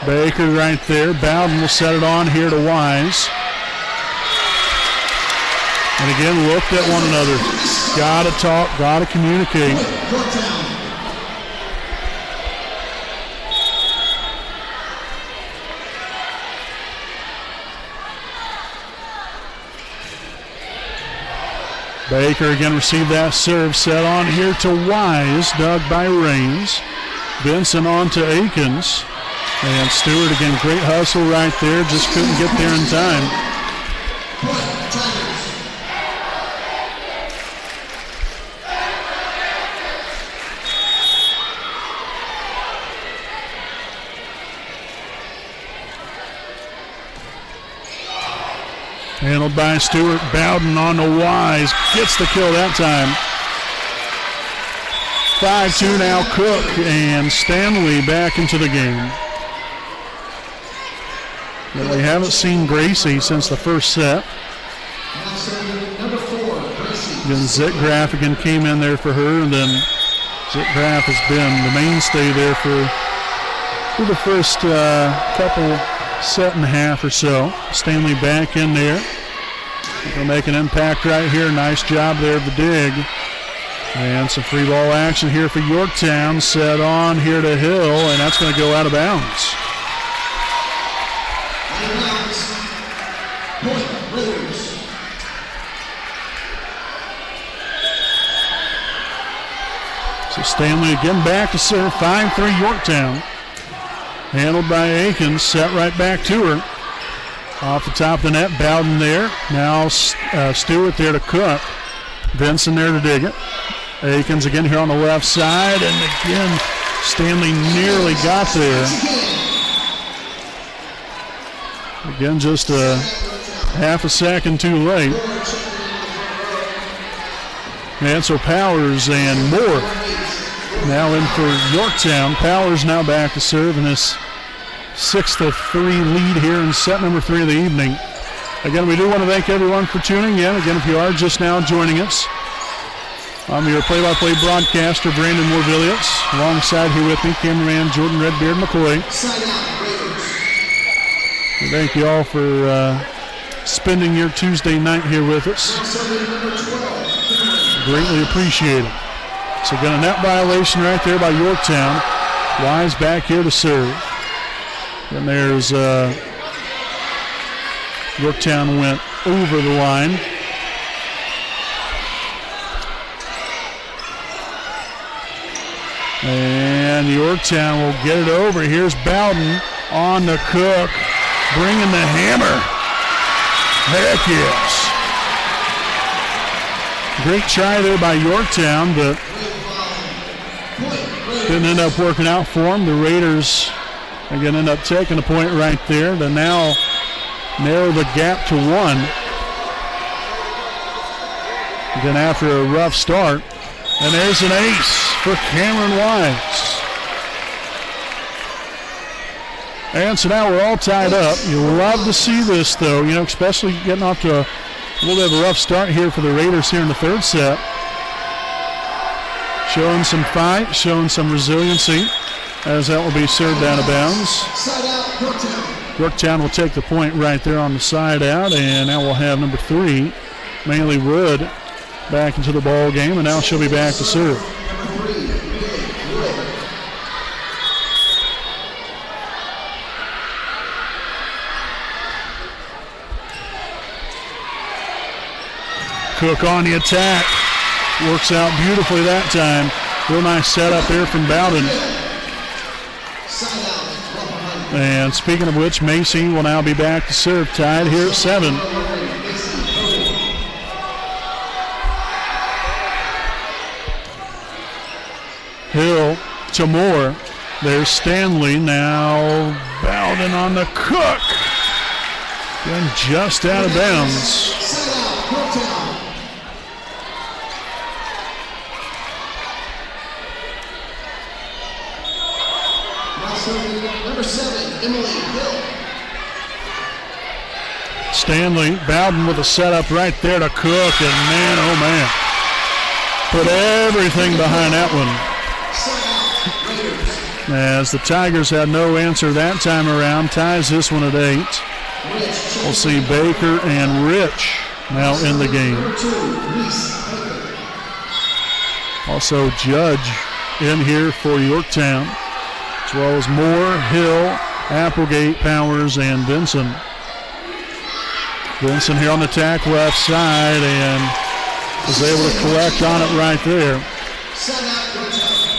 [SPEAKER 1] Baker right there. Bowden will set it on here to Wise. And again, looked at one another. Got to talk, got to communicate. Baker again received that serve, set on here to Wise, dug by Raines. Benson on to Akins. And Stewart again, great hustle right there, just couldn't get there in time. Handled by Stewart. Bowden on to Wise. Gets the kill that time. 5-2 now Cook, and Stanley back into the game. But we haven't seen Gracie since the first set. Then Zitgraf again came in there for her, and then Zitgraf has been the mainstay there for the first couple set and a half or so. Stanley back in there. They'll make an impact right here. Nice job there of the dig. And some free ball action here for Yorktown. Set on here to Hill, and that's going to go out of bounds. So Stanley again back to serve. 5-3 Yorktown. Handled by Akins, set right back to her. Off the top of the net, Bowden there. Now Stewart there to Cook. Benson there to dig it. Akins again here on the left side, and again Stanley nearly got there. Again, just a half a second too late. And so Powers and Moore Now in for Yorktown. Powers now back to serve in this 6-3 lead here in set number 3 of the evening. Again, we do want to thank everyone for tuning in. Again, if you are just now joining us, I'm your play-by-play broadcaster, Brandon Morvillius. Alongside here with me, cameraman Jordan Redbeard McCoy. We thank you all for spending your Tuesday night here with us. Greatly appreciate it. So got a net violation right there by Yorktown. Wise back here to serve. And there's Yorktown went over the line. And Yorktown will get it over. Here's Bowden on the Cook, bringing the hammer. Heck yes. Great try there by Yorktown, but didn't end up working out for them. The Raiders again end up taking a point right there to now narrow the gap to 1. Again, after a rough start. And there's an ace for Cameron Wise. And so now we're all tied up. You love to see this, though, you know, especially getting off to a little bit of a rough start here for the Raiders here in the third set. Showing some fight, showing some resiliency, as that will be served out of bounds. Yorktown will take the point right there on the side out, and now we'll have number 3, Manley Wood, back into the ball game, and now she'll be back to serve. Cook on the attack. Works out beautifully that time. Real nice setup there from Bowden. And speaking of which, Macy will now be back to serve, tied here at 7. Hill to Moore. There's Stanley. Now Bowden on the Cook. And just out of bounds.
[SPEAKER 4] Number 7, Emily Hill.
[SPEAKER 1] Stanley, Bowden with a setup right there to Cook, and man, oh man, put everything behind that one. As the Tigers had no answer that time around, ties this one at 8. We'll see Baker and Rich now in the game. Also Judge in here for Yorktown, as well as Moore, Hill, Applegate, Powers, and Vinson. Vinson here on the attack left side and was able to collect on it right there.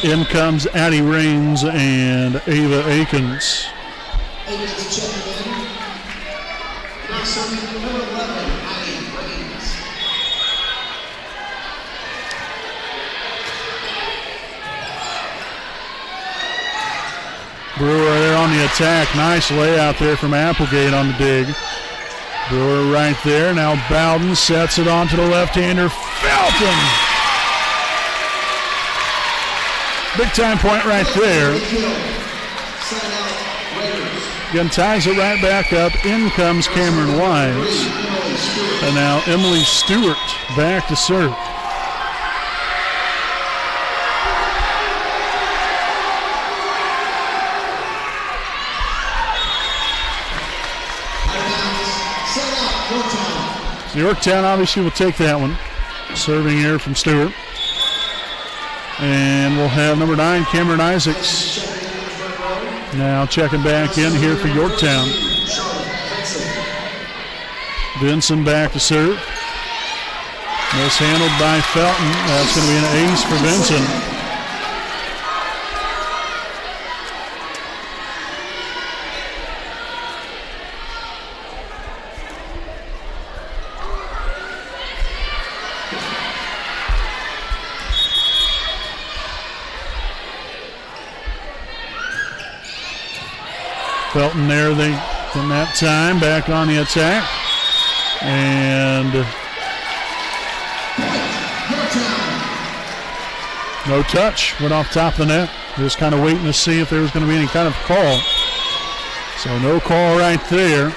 [SPEAKER 1] In comes Addie Raines and Ava Akins. Brewer there on the attack. Nice layout there from Applegate on the dig. Brewer right there. Now Bowden sets it on to the left-hander. Felton! Big time point right there. Again, ties it right back up. In comes Cameron Wise. And now Emily Stewart back to serve. Yorktown obviously will take that one. Serving here from Stewart. And we'll have number 9, Cameron Isaacs. Now checking back in here for Yorktown. Vinson back to serve. Mishandled by Felton. That's going to be an ace for Vinson. Felton there in that time, back on the attack. And No touch. Went off top of the net. Just kind of waiting to see if there was going to be any kind of call. So no call right there.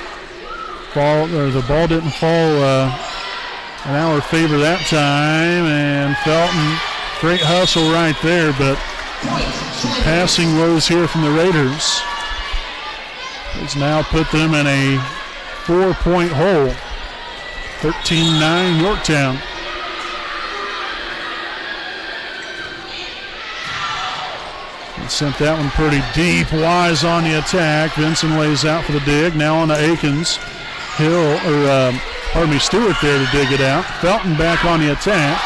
[SPEAKER 1] The ball didn't fall in our favor that time. And Felton, great hustle right there, but some passing woes here from the Raiders. It's now put them in a 4-point hole. 13-9 Yorktown. And sent that one pretty deep. Wise on the attack. Vinson lays out for the dig. Now on to Akins. Stewart there to dig it out. Felton back on the attack.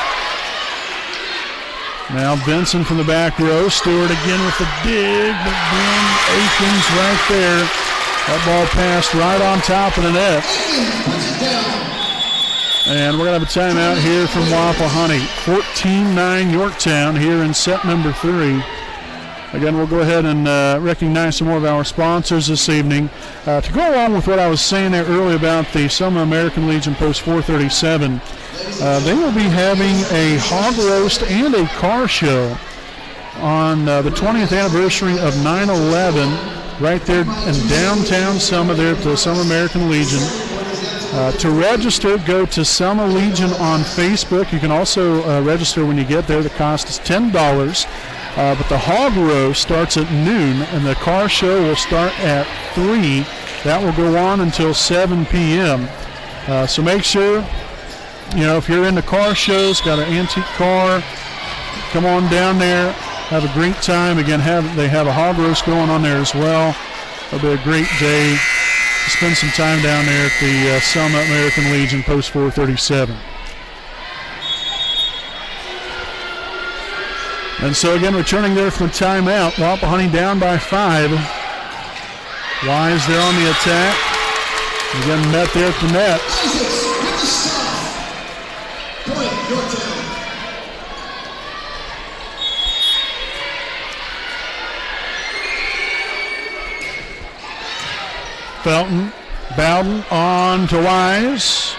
[SPEAKER 1] Now Vinson from the back row. Stewart again with the dig, but then Akins right there. That ball passed right on top of the net. And we're going to have a timeout here from Wapahani. 14-9 Yorktown here in set number 3. Again, we'll go ahead and recognize some more of our sponsors this evening. To go along with what I was saying there earlier about the Summer American Legion Post 437, they will be having a hog roast and a car show on the 20th anniversary of 9/11 right there in downtown Selma there at the Summer American Legion. To register, go to Selma Legion on Facebook. You can also register when you get there. The cost is $10. But the hog roast starts at noon, and the car show will start at 3. That will go on until 7 p.m. So make sure, if you're into car shows, got an antique car, come on down there, have a great time. Again, they have a hog roast going on there as well. It'll be a great day to spend some time down there at the Selma American Legion Post 437. And so again, returning there from the timeout, Wapahani down by 5. Wise there on the attack. Again, met there at the net. Felton, Bowden on to Wise.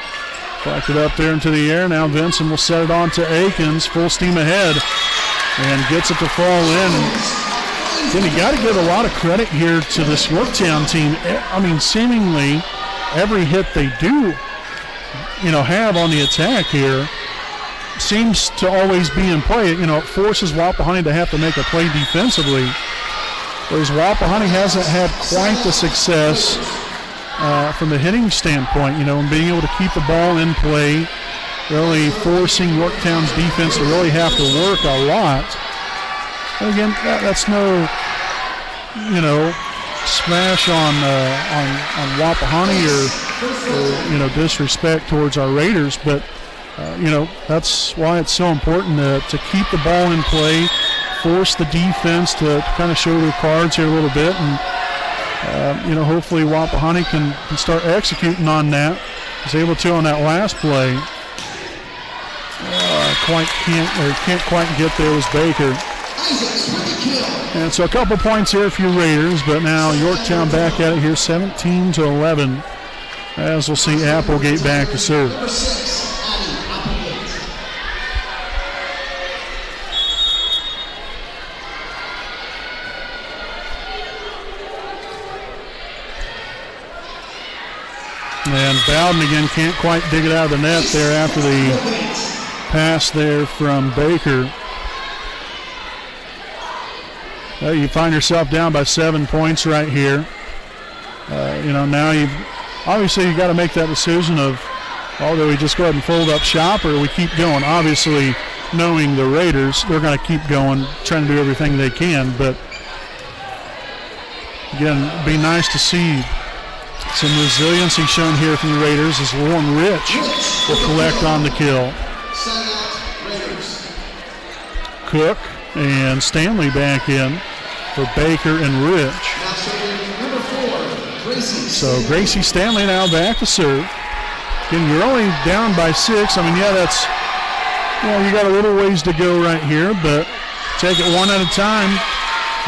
[SPEAKER 1] Flacked it up there into the air. Now Vinson will set it on to Akins, full steam ahead. And gets it to fall in. Then you got to give a lot of credit here to this Yorktown team. I mean, seemingly every hit they do, have on the attack here seems to always be in play. It forces Wapahani to have to make a play defensively. Whereas Wapahani hasn't had quite the success from the hitting standpoint, and being able to keep the ball in play, really forcing Yorktown's defense to really have to work a lot. And again, that's no, smash on Wapahani or disrespect towards our Raiders, but that's why it's so important to keep the ball in play, force the defense to kind of show their cards here a little bit, and hopefully Wapahani can start executing on that. Was able to on that last play. Can't quite get there was Baker. And so a couple points here for your Raiders, but now Yorktown back at it here, 17-11, as we'll see Applegate back to serve. And Bowden again can't quite dig it out of the net there after the pass there from Baker. You find yourself down by 7 points right here. Now you've got to make that decision of, do we just go ahead and fold up shop or we keep going? Obviously, knowing the Raiders, they're going to keep going, trying to do everything they can. But again, it'd be nice to see some resiliency shown here from the Raiders as Warren Rich will collect on the kill. Cook and Stanley back in for Baker and Rich. So Gracie Stanley now back to serve. Again, you're only down by 6. I mean, that's, you got a little ways to go right here, but take it one at a time.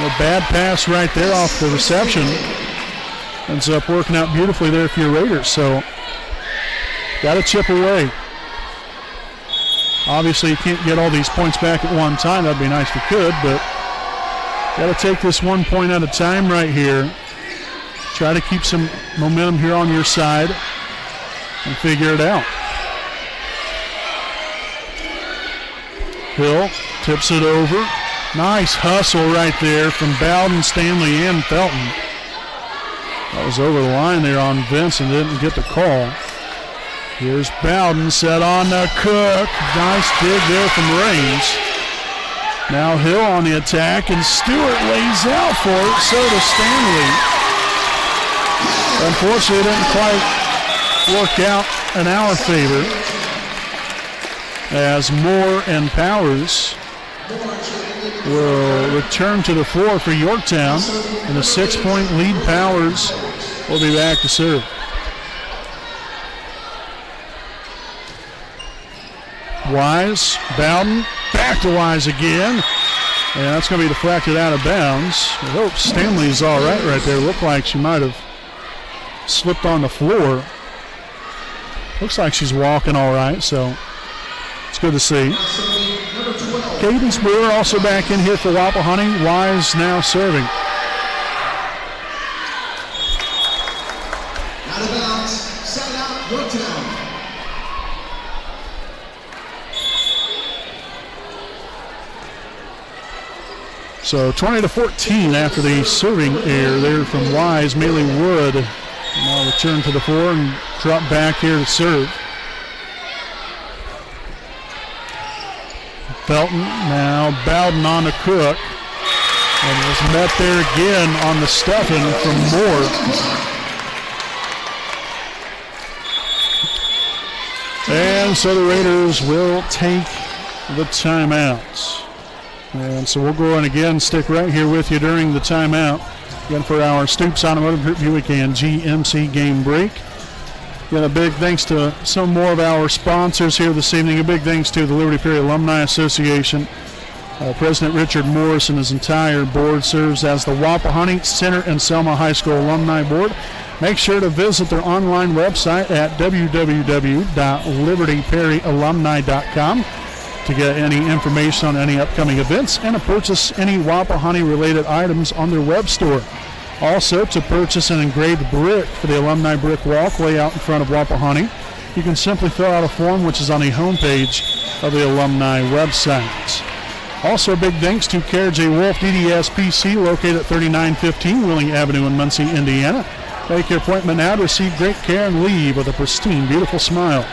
[SPEAKER 1] A bad pass right there off the reception. Ends up working out beautifully there for your Raiders. So got to chip away. Obviously, you can't get all these points back at one time. That'd be nice if you could, but got to take this 1 point at a time right here. Try to keep some momentum here on your side and figure it out. Hill tips it over. Nice hustle right there from Bowden, Stanley, and Felton. That was over the line there on Vince and didn't get the call. Here's Bowden set on to Cook. Nice dig there from Raines. Now Hill on the attack, and Stewart lays out for it. So does Stanley. Unfortunately, it didn't quite work out in our favor, as Moore and Powers will return to the floor for Yorktown. And a 6-point lead, Powers will be back to serve. Wise, Bowden, back to Wise again. And that's going to be deflected out of bounds. I hope Stanley's all right there. Looked like she might have slipped on the floor. Looks like she's walking all right, so it's good to see. Cadence Brewer also back in here for Wapahani. Wise now serving.
[SPEAKER 4] Out of bounds, side out, Yorktown.
[SPEAKER 1] So 20-14 after the serving error there from Wise. Maylee Wood now return to the floor and drop back here to serve. Felton now Bowden on to Cook. And was met there again on the stuffing from Moore. And so the Raiders will take the timeouts. And so we'll go in again, stick right here with you during the timeout. Again, for our Stoops Automotive Group Buick and GMC game break. Again, a big thanks to some more of our sponsors here this evening. A big thanks to the Liberty Perry Alumni Association. President Richard Morris and his entire board serves as the Wapahani Center and Selma High School Alumni Board. Make sure to visit their online website at www.libertyperryalumni.com to get any information on any upcoming events and to purchase any Wapahani-related items on their web store. Also, to purchase an engraved brick for the alumni brick walkway out in front of Wapahani, you can simply fill out a form which is on the homepage of the alumni website. Also, big thanks to Care J. Wolf DDS PC, located at 3915 Wheeling Avenue in Muncie, Indiana. Make your appointment now to receive great care and leave with a pristine, beautiful smile.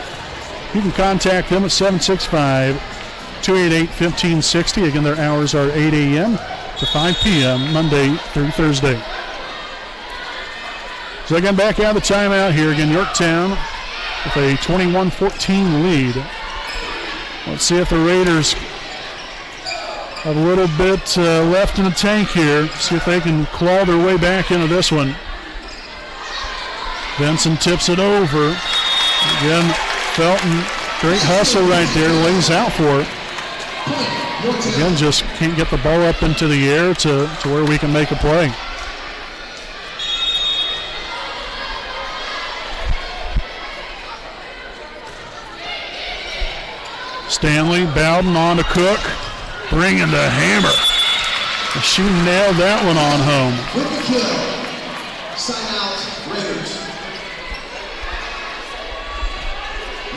[SPEAKER 1] You can contact them at 765-288-1560. Again, their hours are 8 a.m. to 5 p.m. Monday through Thursday. So again, back out of the timeout here. Again, Yorktown with a 21-14 lead. Let's see if the Raiders have a little bit left in the tank here. See if they can claw their way back into this one. Benson tips it over. Again, Felton, great hustle right there, lays out for it. Again, just can't get the ball up into the air to where we can make a play. Stanley, Bowden on to Cook, bringing the hammer. She nailed that one on home.
[SPEAKER 4] With the kill, side out, Raiders.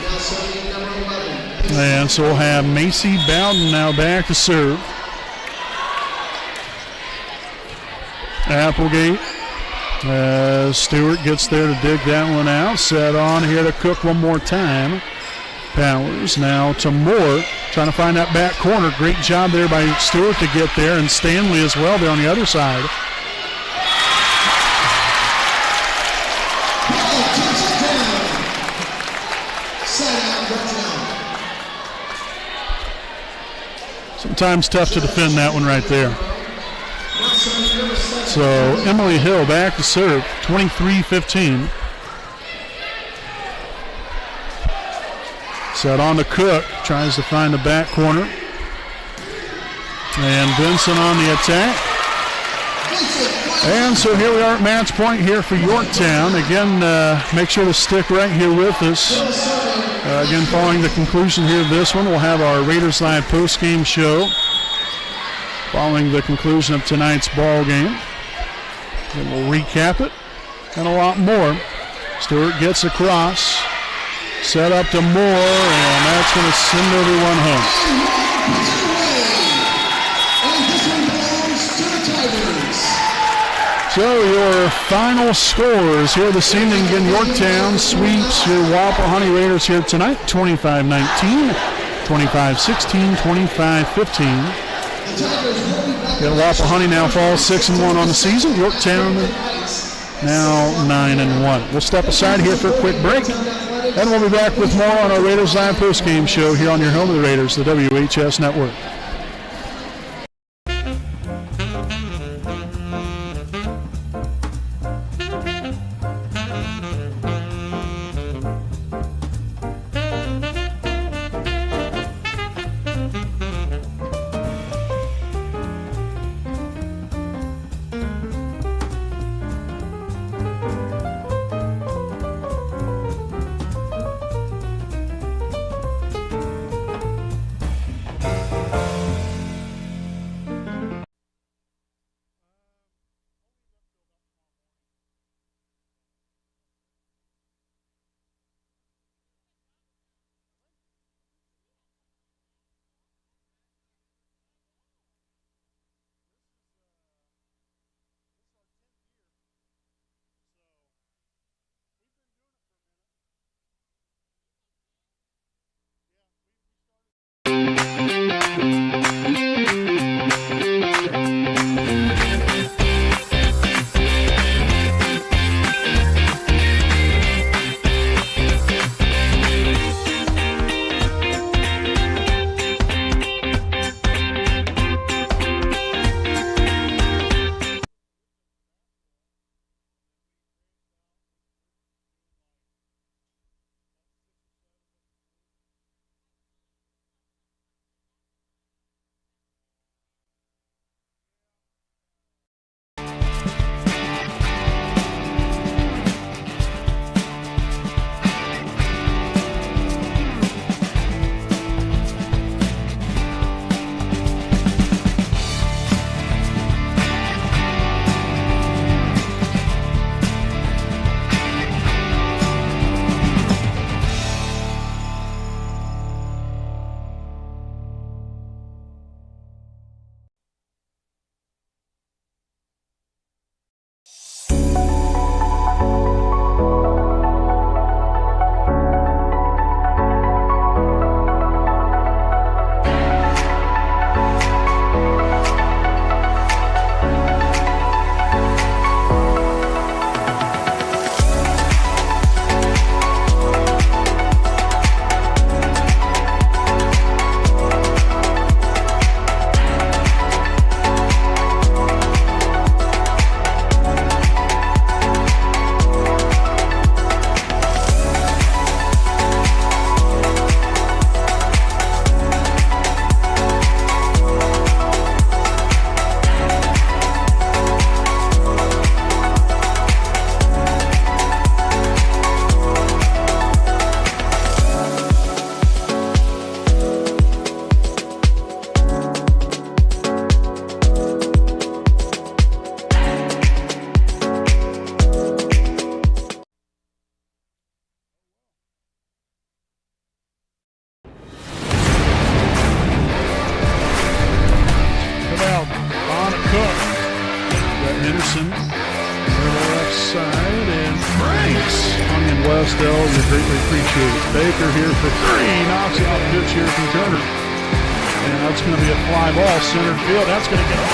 [SPEAKER 4] Now serving number 11.
[SPEAKER 1] And so we'll have Macy Bowden now back to serve. Applegate, Stewart gets there to dig that one out. Set on here to Cook one more time. Powers now to Moore, trying to find that back corner. Great job there by Stewart to get there, and Stanley as well there on the other side. Sometimes tough to defend that one right there. So Emily Hill back to serve, 23-15. Set on to Cook, tries to find the back corner. And Benson on the attack. And so here we are at match point here for Yorktown. Again, make sure to stick right here with us. Again, following the conclusion here of this one, we'll have our Raiders Live post-game show following the conclusion of tonight's ball game. Then we'll recap it and a lot more. Stewart gets across, set up to Moore, and that's going to send everyone home. So your final scores here this evening. Again, Yorktown sweeps your Wapahani Raiders here tonight, 25-19, 25-16, 25-15. Again, Wapahani now falls 6-1 on the season. Yorktown now 9-1. We'll step aside here for a quick break, and we'll be back with more on our Raiders Live postgame show here on your home of the Raiders, the WHS Network. Baker here for three. Knocks it off pitch here from Turner. And that's going to be a fly ball center field. That's going to get off.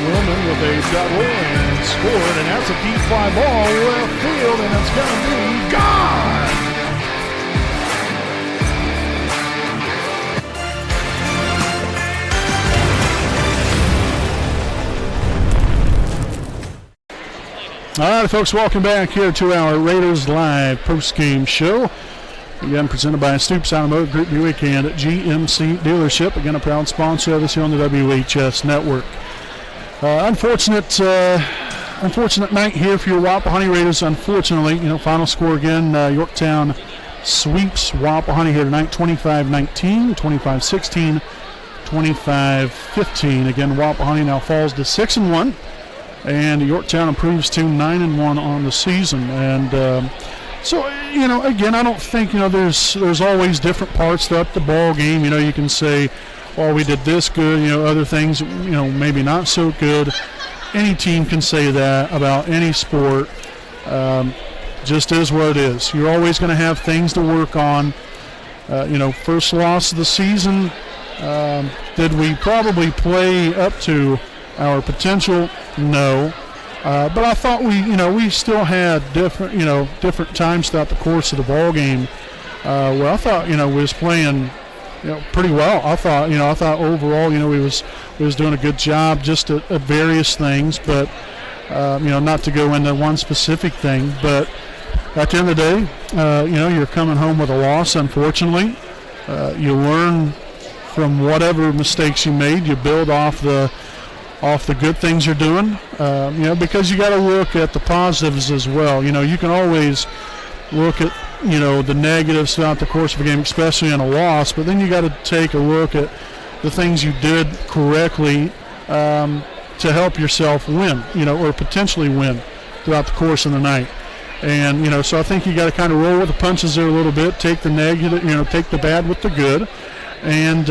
[SPEAKER 1] Willman with a double and scored. And that's a deep fly ball left field. And it's going to be gone. All right, folks, welcome back here to our Raiders Live post-game show. Again, presented by Stoops Automotive Group Buick and GMC Dealership. Again, a proud sponsor of us here on the WHS Network. Unfortunate unfortunate night here for your Wapahani Raiders. Unfortunately, final score again, Yorktown sweeps Wapahani here tonight, 25-19, 25-16, 25-15. Again, Wapahani now falls to 6-1, and Yorktown improves to 9-1 on the season. And so, again, I don't think, there's always different parts throughout the ball game. You can say, well, we did this good, other things, maybe not so good. Any team can say that about any sport. Just is what it is. You're always going to have things to work on. First loss of the season. Did we probably play up to our potential? No. But I thought we still had different times throughout the course of the ball game where I thought, we was playing, pretty well. I thought overall, we was doing a good job just at various things, but not to go into one specific thing, but at the end of the day, you're coming home with a loss, unfortunately. You learn from whatever mistakes you made. You build off the good things you're doing, because you got to look at the positives as well. You can always look at, the negatives throughout the course of a game, especially in a loss, but then you got to take a look at the things you did correctly to help yourself win, or potentially win throughout the course of the night. And, so I think you got to kind of roll with the punches there a little bit, take the negative, take the bad with the good, and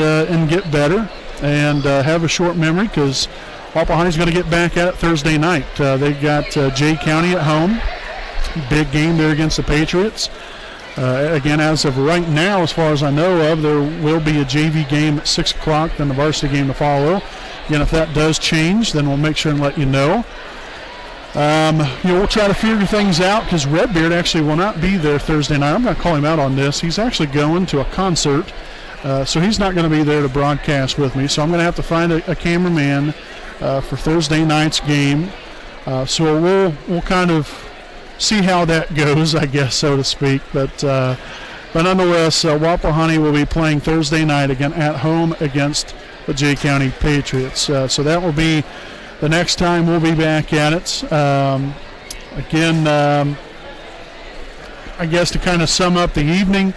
[SPEAKER 1] get better, and have a short memory, because Wapahani's going to get back at it Thursday night. They got Jay County at home. Big game there against the Patriots. Again, as of right now, as far as I know of, there will be a JV game at 6 o'clock, then the varsity game to follow. Again, if that does change, then we'll make sure and let you know. We'll try to figure things out, because Redbeard actually will not be there Thursday night. I'm going to call him out on this. He's actually going to a concert, so he's not going to be there to broadcast with me. So I'm going to have to find a cameraman for Thursday night's game. So we'll kind of see how that goes, I guess, so to speak. But nonetheless, Wapahani will be playing Thursday night again at home against the Jay County Patriots. So that will be the next time we'll be back at it. Again, I guess to kind of sum up the evening,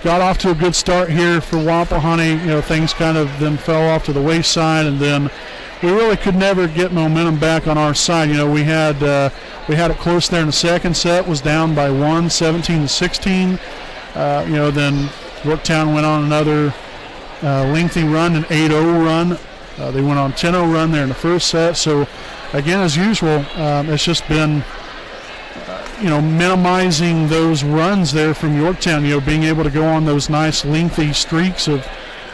[SPEAKER 1] got off to a good start here for Wapahani. Things kind of then fell off to the wayside, and then we really could never get momentum back on our side. We had it close there in the second set, was down by 1, 17-16. Then Yorktown went on another lengthy run, an 8-0 run. They went on 10-0 run there in the first set. So, again, as usual, it's just been, minimizing those runs there from Yorktown, being able to go on those nice lengthy streaks of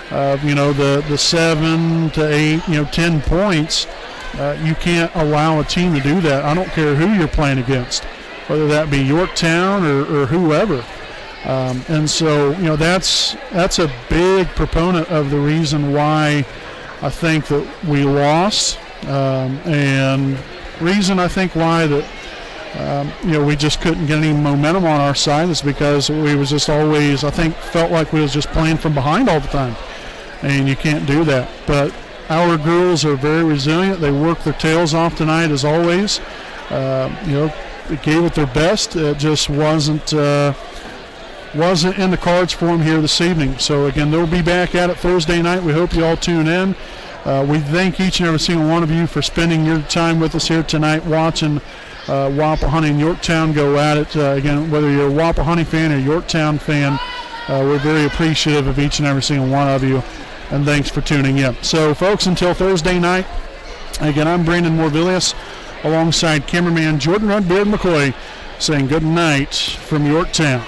[SPEAKER 1] the 7 to 8, 10 points. You can't allow a team to do that. I don't care who you're playing against, whether that be Yorktown or whoever. And so, that's a big proponent of the reason why I think that we lost, and reason I think why that we just couldn't get any momentum on our side is because we was just always, I think, felt like we was just playing from behind all the time, and you can't do that. But our girls are very resilient. They worked their tails off tonight as always. They gave it their best. It just wasn't in the cards for them here this evening. So again, they'll be back at it Thursday night. We hope you all tune in. We thank each and every single one of you for spending your time with us here tonight, watching Wapahani and Yorktown go at it. Again, whether you're a Wapahani fan or a Yorktown fan, we're very appreciative of each and every single one of you, and thanks for tuning in. So, folks, until Thursday night, again, I'm Brandon Morvillius, alongside cameraman Jordan Redbeard McCoy, saying good night from Yorktown.